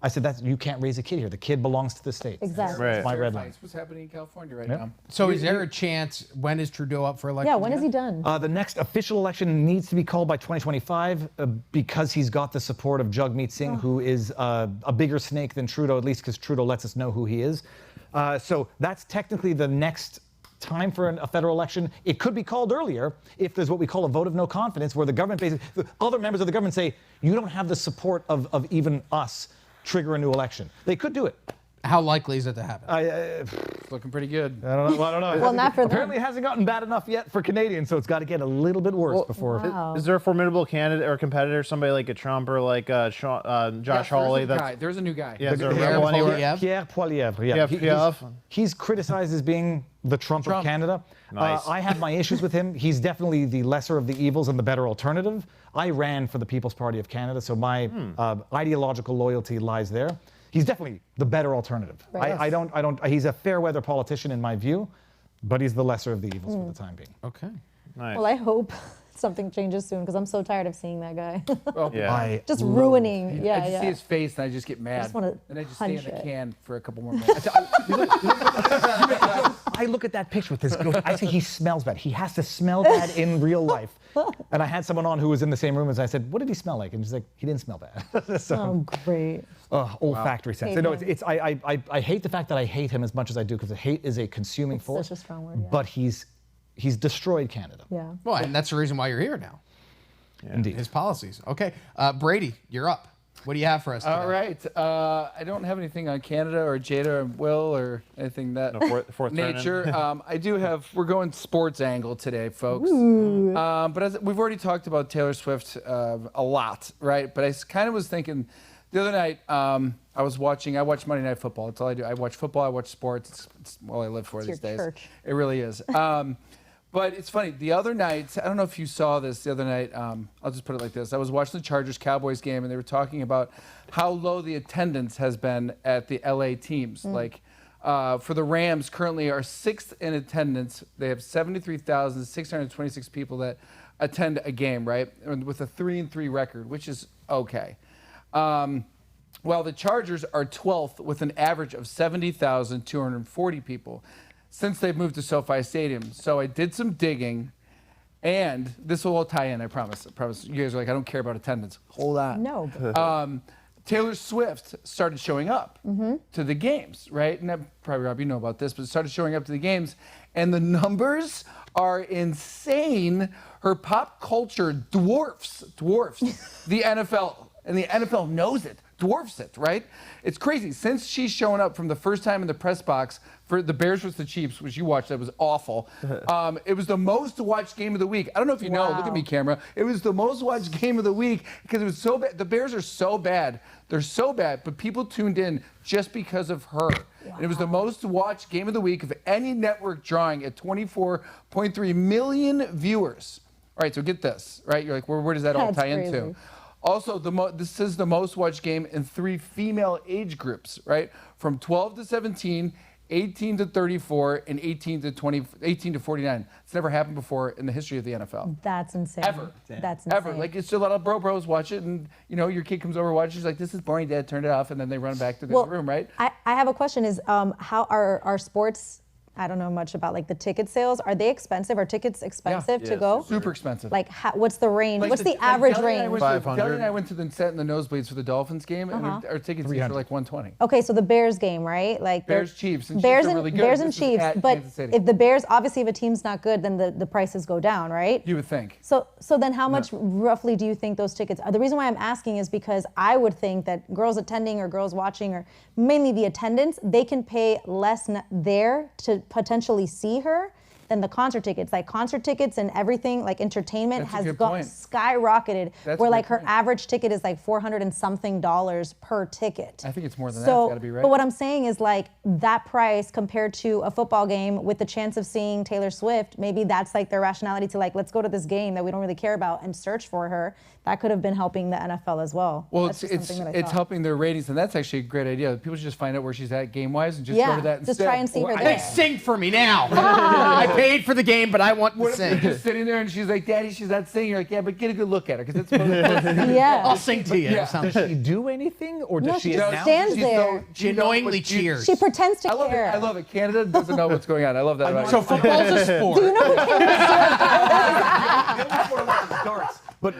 I said, you can't raise a kid here. The kid belongs to the state. Exactly. Right. That's my red line. That's what's happening in California right Yep. now. So is there a chance, when is Trudeau up for election? Yeah, when is he done? The next official election needs to be called by 2025 because he's got the support of Jagmeet Singh, who is a bigger snake than Trudeau, at least because Trudeau lets us know who he is. So that's technically the next time for a federal election. It could be called earlier if there's what we call a vote of no confidence, where the government basically, other members of the government say, you don't have the support of even us, trigger a new election. They could do it. How likely is it to happen? It's looking pretty good. I don't know. Well, not for them. Apparently it hasn't gotten bad enough yet for Canadians, so it's got to get a little bit worse before. Wow. Is there a formidable candidate or competitor, somebody like a Trump or like Josh Hawley? There's a new guy. Yeah, is there a Pierre rebel anywhere? Poilievre? Pierre Poilievre, Yeah, he's criticized as being the Trump of Canada. Nice. I have my issues with him. He's definitely the lesser of the evils and the better alternative. I ran for the People's Party of Canada, so my ideological loyalty lies there. He's definitely the better alternative. Right. I don't. He's a fair weather politician in my view, but he's the lesser of the evils for the time being. Okay. Nice. Well, I hope something changes soon because I'm so tired of seeing that guy. Yeah. Just ruining. Yeah, I just yeah. see his face and I just get mad. just wanna and I just stay in the punch it. can for a couple more minutes. I look at that picture with this. I say he smells bad. He has to smell bad in real life. And I had someone on who was in the same room as I said, "What did he smell like?" And she's like, "He didn't smell bad." So, Oh, great. olfactory sense. Hate No, him. I hate the fact that I hate him as much as I do because hate is a consuming It's force. such a strong word, yeah. But he's destroyed Canada. Yeah. Well, and that's the reason why you're here now. Indeed. His policies. Okay. Brady, you're up. What do you have for us today? All right. I don't have anything on Canada or Jada or Will or anything that fourth nature. I do have. We're going sports angle today, folks. But as we've already talked about Taylor Swift a lot, right? But I kind of was thinking the other night. I watch Monday Night Football. That's all I do. I watch football. I watch sports. It's all I live for these days. Church. It really is. But it's funny. The other night, I don't know if you saw this the other night. I'll just put it like this. I was watching the Chargers-Cowboys game, and they were talking about how low the attendance has been at the LA teams. Like, for the Rams, currently are 6th in attendance. They have 73,626 people that attend a game, right? And with a 3-3 record, which is okay. While the Chargers are 12th with an average of 70,240 people since they've moved to SoFi Stadium. So I did some digging, and this will all tie in, I promise. I promise. You guys are like, I don't care about attendance. Hold on. No. But Taylor Swift started showing up to the games, right? And probably, Rob, you know about this, but started showing up to the games, and the numbers are insane. Her pop culture dwarfs the NFL, and the NFL knows it. Dwarfs it, right? It's crazy. Since she's shown up from the first time in the press box for the Bears vs. the Chiefs, which you watched, that was awful. It was the most watched game of the week. I don't know if you know. Look at me, camera. It was the most watched game of the week because it was so bad. The Bears are so bad. They're so bad, but people tuned in just because of her. And it was the most watched game of the week of any network, drawing at 24.3 million viewers. All right, so get this, right? You're like, where does that all tie into? Also, this is the most watched game in 3 female age groups, right? From 12 to 17, 18 to 34, and 18 to 49. It's never happened before in the history of the NFL. that's insane. Ever. That's insane. Ever. Like, it's a lot of bros watch it, and, you know, your kid comes over, watches, she's like, this is boring, Dad, turn it off, and then they run back to the room, right? I have a question is, how are sports I don't know much about like the ticket sales. Are they expensive? Are tickets expensive to go? Super expensive. Like, what's the range? Like what's the average range? 500. Kelly and I went to the set in the nosebleeds for the Dolphins game, and our tickets were like 120. Okay, so the Bears game, right? Like Bears Chiefs. And Bears Chiefs are and really good. Bears and This is Chiefs. at But Kansas City. if the Bears, obviously, if a team's not good, then the prices go down, right? You would think. So then how much roughly do you think those tickets are? The reason why I'm asking is because I would think that girls attending or girls watching, or mainly the attendance, they can pay less there to potentially see her than the concert tickets. Like concert tickets and everything, like entertainment That's a has good gone point. skyrocketed, That's where a like good her point. average ticket is like $400 and something per ticket. I think it's more than that. So, It's got to be right. but what I'm saying is like that price compared to a football game with the chance of seeing Taylor Swift, maybe that's like their rationality to like, let's go to this game that we don't really care about and search for her. That could have been helping the NFL as well. Well, That's just something that I it's thought. helping their ratings, and that's actually a great idea. People should just find out where she's at game-wise and just Yeah, go to that just instead. try and see her Hey, there. sing for me now. I paid for the game, but I want to What if you're sing. just sitting there and she's like, "Daddy, she's not singing." You're like, "Yeah, but get a good look at her, because it's supposed to Yeah. I'll sing to you. Yeah. Sounds- Does she do anything, or does No, she she just announce? stands She's there. She annoyingly cheers. She pretends to I love it. care. I love it. Canada doesn't know what's going on. I love that. about So it. football's a sport. Do you know who Darts. But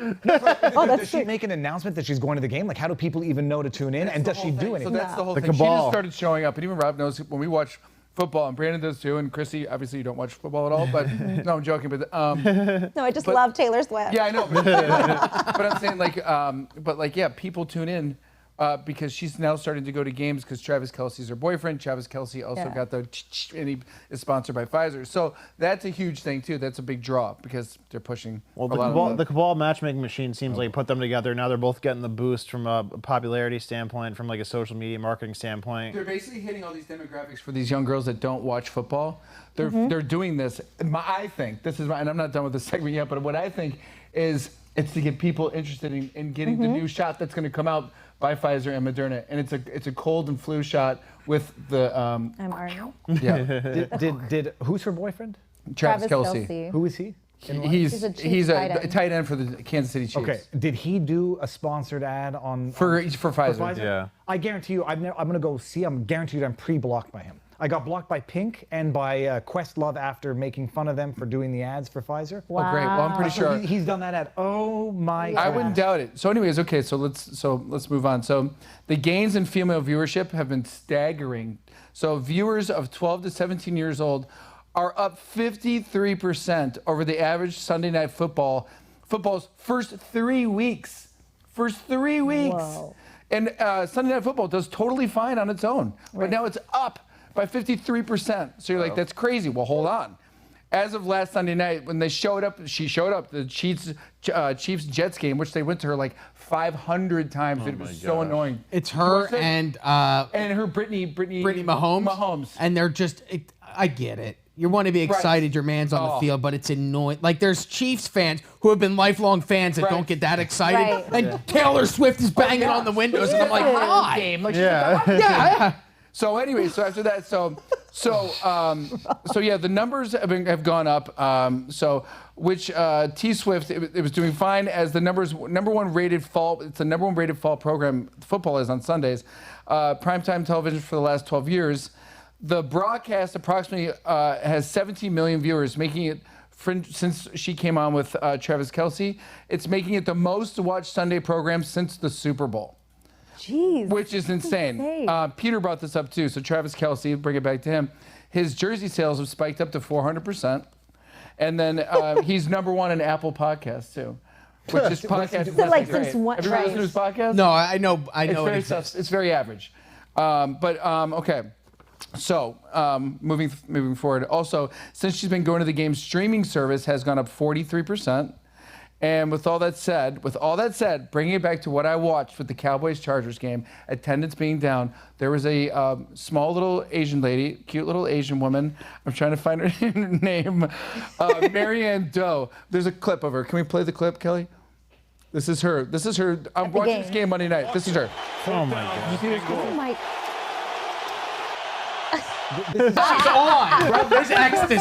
Oh, that's does she true. make an announcement that she's going to the game? Like, how do people even know to tune in? And does she do So anything? that's the whole The thing. She just cabal. started showing up, and even Rob knows when we watch football, and Brandon does too, and Christie, obviously you don't watch football at all, but no, I'm joking. But No, I just love Taylor Swift. yeah, I know. But I'm saying yeah, people tune in. Because she's now starting to go to games because Travis Kelce's her boyfriend. Travis Kelce also Yeah. got the and he is sponsored by Pfizer. So that's a huge thing too. That's a big draw because they're pushing Well, a lot of the cabal matchmaking machine seems like put them together. Now they're both getting the boost from a popularity standpoint, from like a social media marketing standpoint. They're basically hitting all these demographics for these young girls that don't watch football. They're doing this. I think this is and I'm not done with this segment yet, but what I think is it's to get people interested in getting the new shot that's going to come out by Pfizer and Moderna, and it's a cold and flu shot with the mRNA. yeah Did who's her boyfriend? Travis Kelce. Who is he? He's a Chiefs tight end. tight end for the Kansas City Chiefs. Okay. Did he do a sponsored ad on For Pfizer. Yeah. I guarantee you, I'm gonna go see. I'm guaranteed I'm pre-blocked by him. I got blocked by Pink and by Questlove after making fun of them for doing the ads for Pfizer. Wow. Oh, great. Well, I'm pretty sure. He's done that ad. Oh my God. I wouldn't doubt it. So, anyways, okay. So let's move on. So, the gains in female viewership have been staggering. So, viewers of 12 to 17 years old are up 53% over the average Sunday Night Football's first 3 weeks. First 3 weeks. Whoa. And Sunday Night Football does totally fine on its own, but now it's up by 53%. So you're like, that's crazy. Well, hold on. As of last Sunday night, when she showed up, the Chiefs Jets game, which they went to her like 500 times. It was so annoying. It's her Was it? and her Brittany Mahomes. And they're just, I get it. You want to be excited, your man's on the field, but it's annoying. Like, there's Chiefs fans who have been lifelong fans that don't get that excited. Right. And Taylor Swift is banging on the windows, and I'm like, why? Yeah. So anyway, so after that, so yeah, the numbers have gone up. Which T Swift it was doing fine as the number one rated fall. It's the number one rated fall program. Football is on Sundays, primetime television for the last 12 years. The broadcast approximately has 17 million viewers, making it, since she came on with Travis Kelce, it's making it the most watched Sunday program since the Super Bowl. Jeez. Which is insane. Peter brought this up too. So Travis Kelce, bring it back to him. His jersey sales have spiked up to 400%. And then he's number one in Apple Podcasts too. Which is podcast. So like great. since what? Have you ever listened to his podcast? No, I know it It's very, exists. it's very average. Okay. So moving forward, also since she's been going to the game, streaming service has gone up 43%. And with all that said, bringing it back to what I watched with the Cowboys-Chargers game, attendance being down, there was a small little Asian lady, cute little Asian woman. I'm trying to find her name, Marianne Doe. There's a clip of her. Can we play the clip, Kelly? This is her. I'm watching this game Monday night. This is her. Oh my God. Oh my. She's on. There's ecstasy.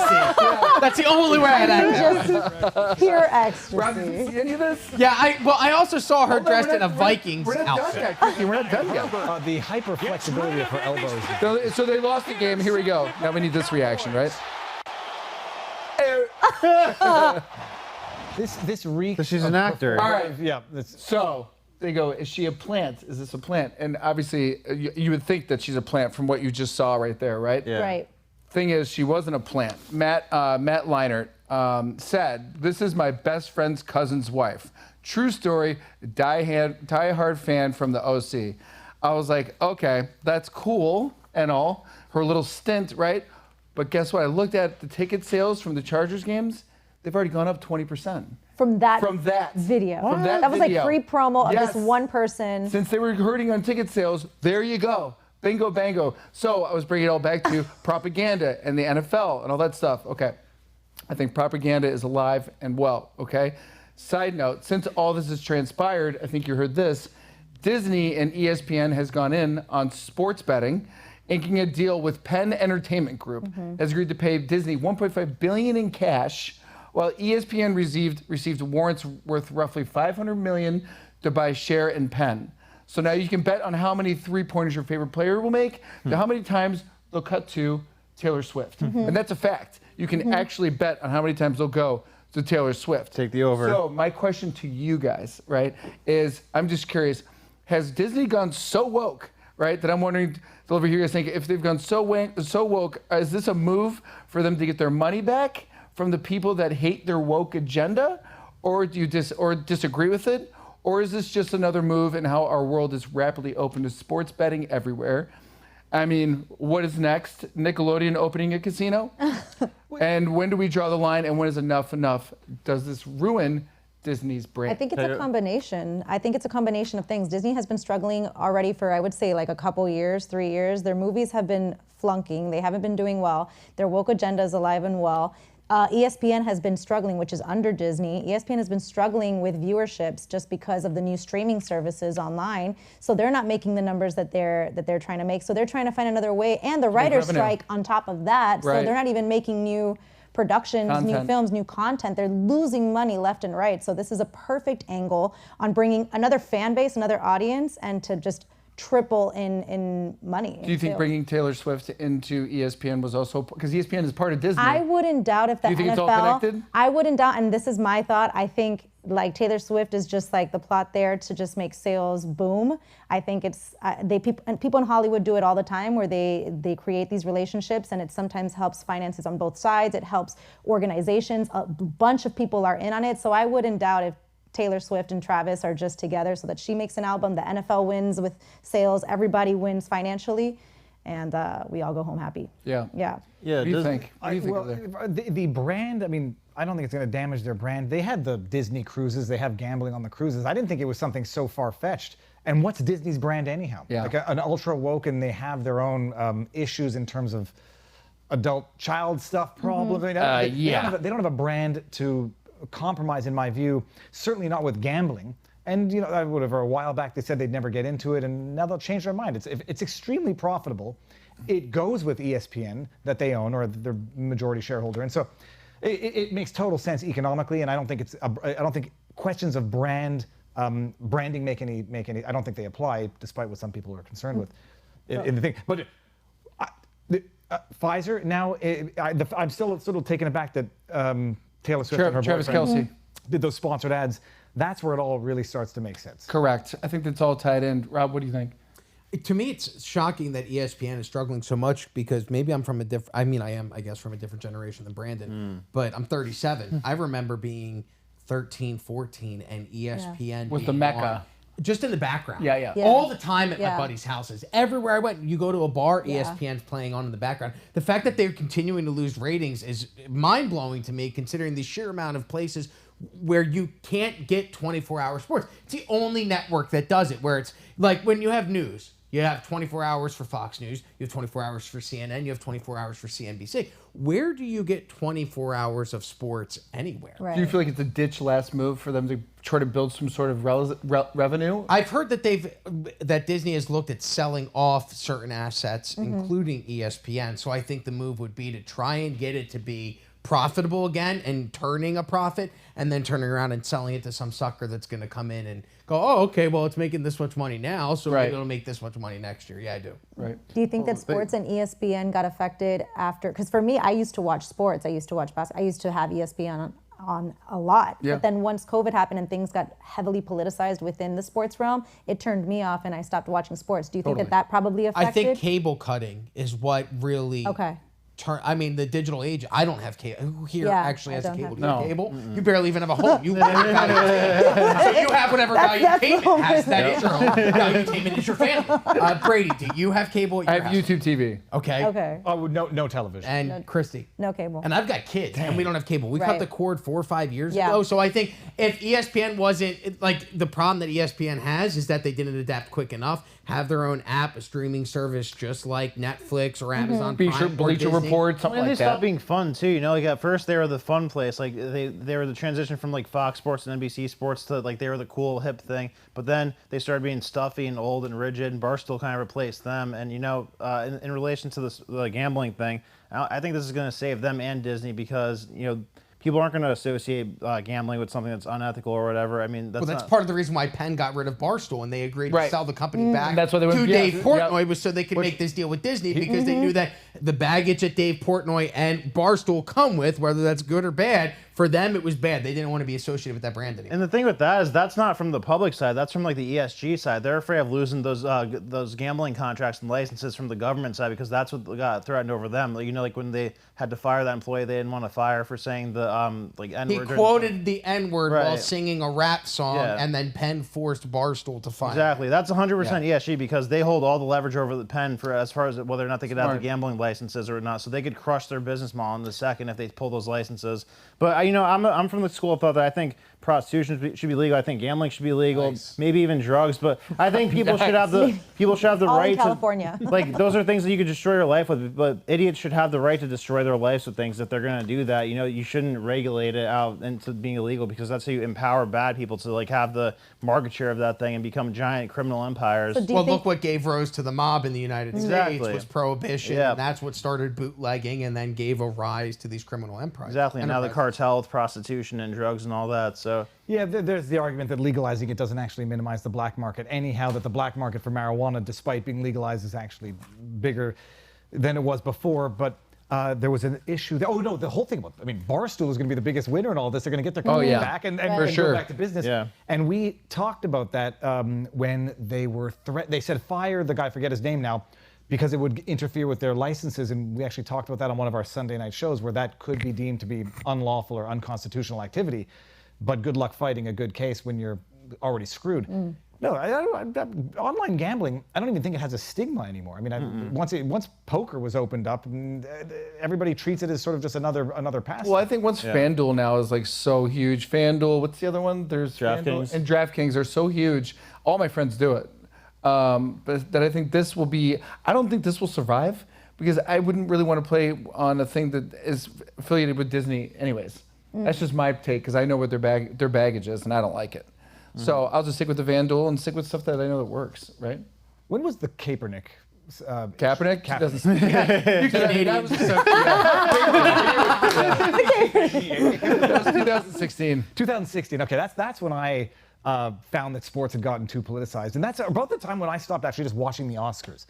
That's the only way I'd act. Just pure ecstasy. Rob, did you see any of this? Yeah, I also saw her dressed in a Vikings We're not done outfit. yet, Christie. We're not done yet. The hyper flexibility of her elbows. So they lost the game. Here we go. Now we need this reaction, right? This reeks. She's an actor. All right. Yeah. So they go, is she a plant? Is this a plant? And obviously, you would think that she's a plant from what you just saw right there, right? Yeah. Right. Thing is, she wasn't a plant. Matt Leinart said, "This is my best friend's cousin's wife. True story. Die-hard fan from the OC." I was like, okay, that's cool and all. Her little stint, right? But guess what? I looked at the ticket sales from the Chargers games. They've already gone up 20%. From that video. From that was video. like free promo of Yes. this one person. Since they were hurting on ticket sales, there you go. Bingo, bango. So I was bringing it all back to propaganda and the NFL and all that stuff. Okay. I think propaganda is alive and well, okay? Side note, since all this has transpired, I think you heard this, Disney and ESPN has gone in on sports betting, inking a deal with Penn Entertainment Group, has agreed to pay Disney $1.5 billion in cash, while ESPN received warrants worth roughly $500 million to buy share in Penn. So now you can bet on how many three-pointers your favorite player will make, to how many times they'll cut to Taylor Swift. And that's a fact. You can actually bet on how many times they'll go to Taylor Swift. Take the over. So my question to you guys, right, is I'm just curious, has Disney gone so woke, right, that I'm wondering, over here, you guys think if they've gone so woke, is this a move for them to get their money back from the people that hate their woke agenda, or do you disagree with it? Or is this just another move in how our world is rapidly open to sports betting everywhere? I mean, what is next? Nickelodeon opening a casino? And when do we draw the line, and when is enough enough? Does this ruin Disney's brand? I think it's a combination. I think it's a combination of things. Disney has been struggling already for, I would say, like a couple years, 3 years. Their movies have been flunking. They haven't been doing well. Their woke agenda is alive and well. ESPN has been struggling, which is under Disney. ESPN has been struggling with viewerships just because of the new streaming services online. So they're not making the numbers that they're trying to make. So they're trying to find another way. And the writer's strike on top of that. Right. So they're not even making new productions, new films, new content. They're losing money left and right. So this is a perfect angle on bringing another fan base, another audience, and to just triple in money. Do you think bringing Taylor Swift into ESPN was also, because ESPN is part of Disney? I wouldn't doubt if the Do you think NFL, it's all connected? I wouldn't doubt, and this is my thought, I think like Taylor Swift is just like the plot there to just make sales boom. I think it's, people in Hollywood do it all the time where they create these relationships, and it sometimes helps finances on both sides. It helps organizations. A bunch of people are in on it. So I wouldn't doubt if Taylor Swift and Travis are just together so that she makes an album, the NFL wins with sales, everybody wins financially, and we all go home happy. Yeah. Yeah. What do you think? What do you think Well, of the brand, I mean, I don't think it's going to damage their brand. They had the Disney cruises. They have gambling on the cruises. I didn't think it was something so far-fetched. And what's Disney's brand anyhow? Yeah. Like an ultra woke, and they have their own issues in terms of adult-child stuff problems. I mean, they don't have a brand to compromise, in my view, certainly not with gambling. And you know, whatever, a while back they said they'd never get into it, and now they'll change their mind. It's extremely profitable. It goes with ESPN that they own, or their majority shareholder, and so it makes total sense economically. And I don't think I don't think questions of branding make any. I don't think they apply, despite what some people are concerned with in the thing. But Pfizer now, I'm still sort of taken aback that Taylor Swift and her Travis boyfriend Kelce did those sponsored ads. That's where it all really starts to make sense. Correct. I think that's all tied in. Rob, what do you think? To me, it's shocking that ESPN is struggling so much, because maybe I'm from a different, I mean, I am, I guess, from a different generation than Brandon, but I'm 37. I remember being 13, 14, and ESPN Was the being Mecca. on, just in the background. Yeah. All the time at my buddies' houses. Everywhere I went, you go to a bar, ESPN's playing on in the background. The fact that they're continuing to lose ratings is mind-blowing to me, considering the sheer amount of places where you can't get 24-hour sports. It's the only network that does it, where it's like when you have news, You have 24 hours for Fox News. You have 24 hours for CNN. You have 24 hours for CNBC. Where do you get 24 hours of sports anywhere? Right. Do you feel like it's a ditch last move for them to try to build some sort of revenue? I've heard that that Disney has looked at selling off certain assets, including ESPN. So I think the move would be to try and get it to be profitable again and turning a profit, and then turning around and selling it to some sucker that's going to come in and go, oh, okay, well, it's making this much money now, so maybe it'll make this much money next year. Yeah, I do. Right. Do you think that sports and ESPN got affected after? Because for me, I used to watch sports. I used to watch basketball. I used to have ESPN on a lot. Yeah. But then once COVID happened and things got heavily politicized within the sports realm, it turned me off and I stopped watching sports. Do you think that probably affected? I think cable cutting is what really I mean, the digital age. I don't have cable. Who here actually has a cable? Do you have cable? You barely even have a home. You so you have whatever valuetainment has that is your home. Valuetainment is your family. Brady, do you have cable? I have YouTube TV. Okay. Okay. Oh, no television. And Christie. No cable. And I've got kids, and we don't have cable. We cut the cord 4 or 5 years Yeah. ago. So I think if ESPN wasn't like the problem that ESPN has is that they didn't adapt quick enough. Have their own app, a streaming service, just like Netflix or Amazon Prime. Bleacher Report, something like that. They stopped being fun too. You know, like at first they were the fun place. Like they were the transition from like Fox Sports and NBC Sports to like they were the cool hip thing. But then they started being stuffy and old and rigid, and Barstool kind of replaced them. And you know, in relation to this the gambling thing, I think this is going to save them and Disney because you know. People aren't going to associate gambling with something that's unethical or whatever. I mean, that's part of the reason why Penn got rid of Barstool and they agreed to sell the company back That's why they went to Dave Portnoy was so they could make this deal with Disney because they knew that the baggage that Dave Portnoy and Barstool come with, whether that's good or bad, for them it was bad. They didn't want to be associated with that brand anymore. And the thing with that is that's not from the public side. That's from like the ESG side. They're afraid of losing those gambling contracts and licenses from the government side because that's what got threatened over them. Like, you know, like when they had to fire that employee, they didn't want to fire for saying the like N-word. He quoted the N-word while singing a rap song, and then Penn forced Barstool to fire. Exactly. That's 100% ESG because they hold all the leverage over the Penn for as far as whether or not they could have the gambling licenses or not. So they could crush their business model in the second if they pull those licenses. But you know, I'm from the school of thought that I think prostitution should be legal. I think gambling should be legal. Maybe even drugs. But I think people should have the right in California. to like those are things that you could destroy your life with. But idiots should have the right to destroy their lives with things if they're going to do that. You know, you shouldn't regulate it out into being illegal because that's how you empower bad people to like have the market share of that thing and become giant criminal empires. So well, look what gave rise to the mob in the United States was prohibition. And that's what started bootlegging and then gave a rise to these criminal empires. Exactly. And now the cartel with prostitution and drugs and all that. So yeah, there's the argument that legalizing it doesn't actually minimize the black market. Anyhow, that the black market for marijuana, despite being legalized, is actually bigger than it was before. But there was an issue. The whole thing about, I mean, Barstool is going to be the biggest winner in all this. They're going to get their company back and go back to business. Yeah. And we talked about that when they were they said fire the guy, forget his name now, because it would interfere with their licenses. And we actually talked about that on one of our Sunday night shows where that could be deemed to be unlawful or unconstitutional activity. But good luck fighting a good case when you're already screwed. No, online gambling, I don't even think it has a stigma anymore. I mean, once poker was opened up, everybody treats it as sort of just another pastime. Well, I think once FanDuel now is like so huge. FanDuel, what's the other one? There's DraftKings. And DraftKings are so huge. All my friends do it. But that I think this will be, I don't think this will survive because I wouldn't really want to play on a thing that is affiliated with Disney anyways. That's just my take because I know what their baggage is and I don't like it. So I'll just stick with the FanDuel and stick with stuff that I know that works, right? When was the Kaepernick? Kaepernick? That was 2016. 2016. Okay, that's when I found that sports had gotten too politicized, and that's about the time when I stopped actually just watching the Oscars.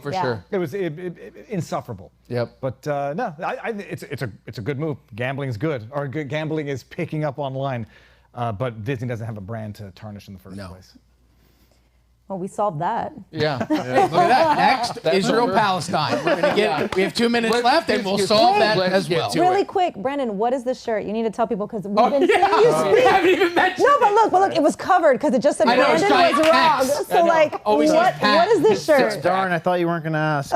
For sure. It was insufferable. Yep. But no, it's a good move. Gambling's good, or gambling is picking up online. But Disney doesn't have a brand to tarnish in the first place. Well, we solved that. Yeah. Look at that. Next, Israel-Palestine. We have 2 minutes left, and we'll solve that as well. Really quick, Brendan, what is this shirt? You need to tell people because we've been seeing you speak. We haven't even mentioned No, but look, it was covered because it just said Brandon was wrong. So, like, what is this shirt? Darn, I thought you weren't going to ask.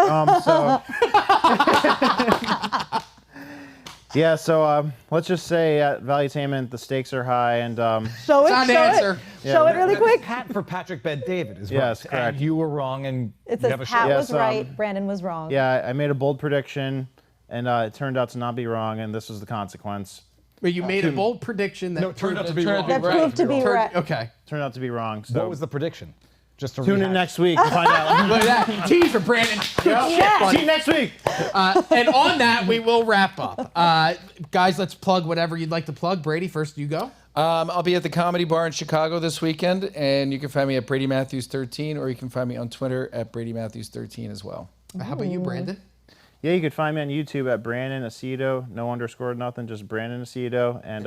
Yeah, so let's just say at Valuetainment the stakes are high, and Show it, Time to show answer. it. Show it really quick. Pat for Patrick Bet David is Yes, right. correct. And you were wrong, and It you says have a Pat shirt. was right, Brandon was wrong. yeah, I made a bold prediction, and it turned out to not be wrong, and this was the consequence. But you made a bold prediction that No, it turned out to be wrong. That proved to be right. Okay. Turned out to be wrong. So What was the prediction? Just to tune in rehash. next week to find out. Look at that. Teaser, Brandon. Good shit, See buddy. you next week. And on that, we will wrap up. Guys, let's plug whatever you'd like to plug. Brady, first you go. I'll be at the Comedy Bar in Chicago this weekend, and you can find me at Brady Matthews 13, or you can find me on Twitter at Brady Matthews 13 as well. How about you, Brandon? Yeah, you could find me on YouTube at Brandon Aceto, no underscore nothing, just Brandon Aceto, and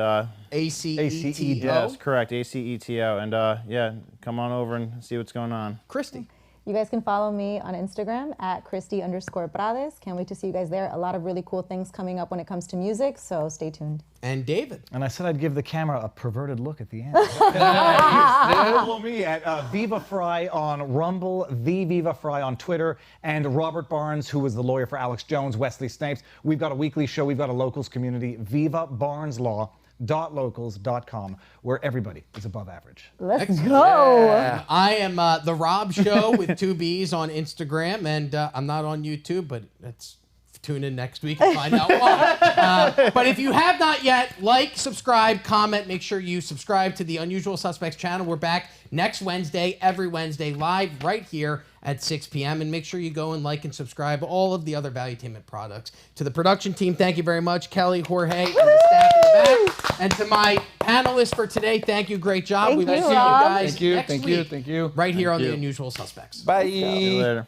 ACETO. yes, correct, ACETO, and yeah, come on over and see what's going on. Christie. You guys can follow me on Instagram at Christie_Prades. Can't wait to see you guys there. A lot of really cool things coming up when it comes to music, so stay tuned. And David. And I said I'd give the camera a perverted look at the end. Follow me at Viva Fry on Rumble, The Viva Fry on Twitter, and Robert Barnes, who was the lawyer for Alex Jones, Wesley Snipes. We've got a weekly show. We've got a locals community, vivabarneslaw.locals.com, where everybody is above average. Let's go. I am The Rob Show with 2 B's on Instagram, and I'm not on YouTube, but it's tune in next week and find out why. But if you have not yet, like, subscribe, comment, make sure you subscribe to the Unusual Suspects channel. We're back next Wednesday, every Wednesday, live right here at 6 p.m. And make sure you go and like and subscribe all of the other Valuetainment products. To the production team, thank you very much. Kelly, Jorge, and the staff in the back. And to my panelists for today, thank you. Great job. Thank We will you, see you Rob. guys Thank you, next thank you, week thank you. right here Thank on you. The Unusual Suspects. Bye. See you later.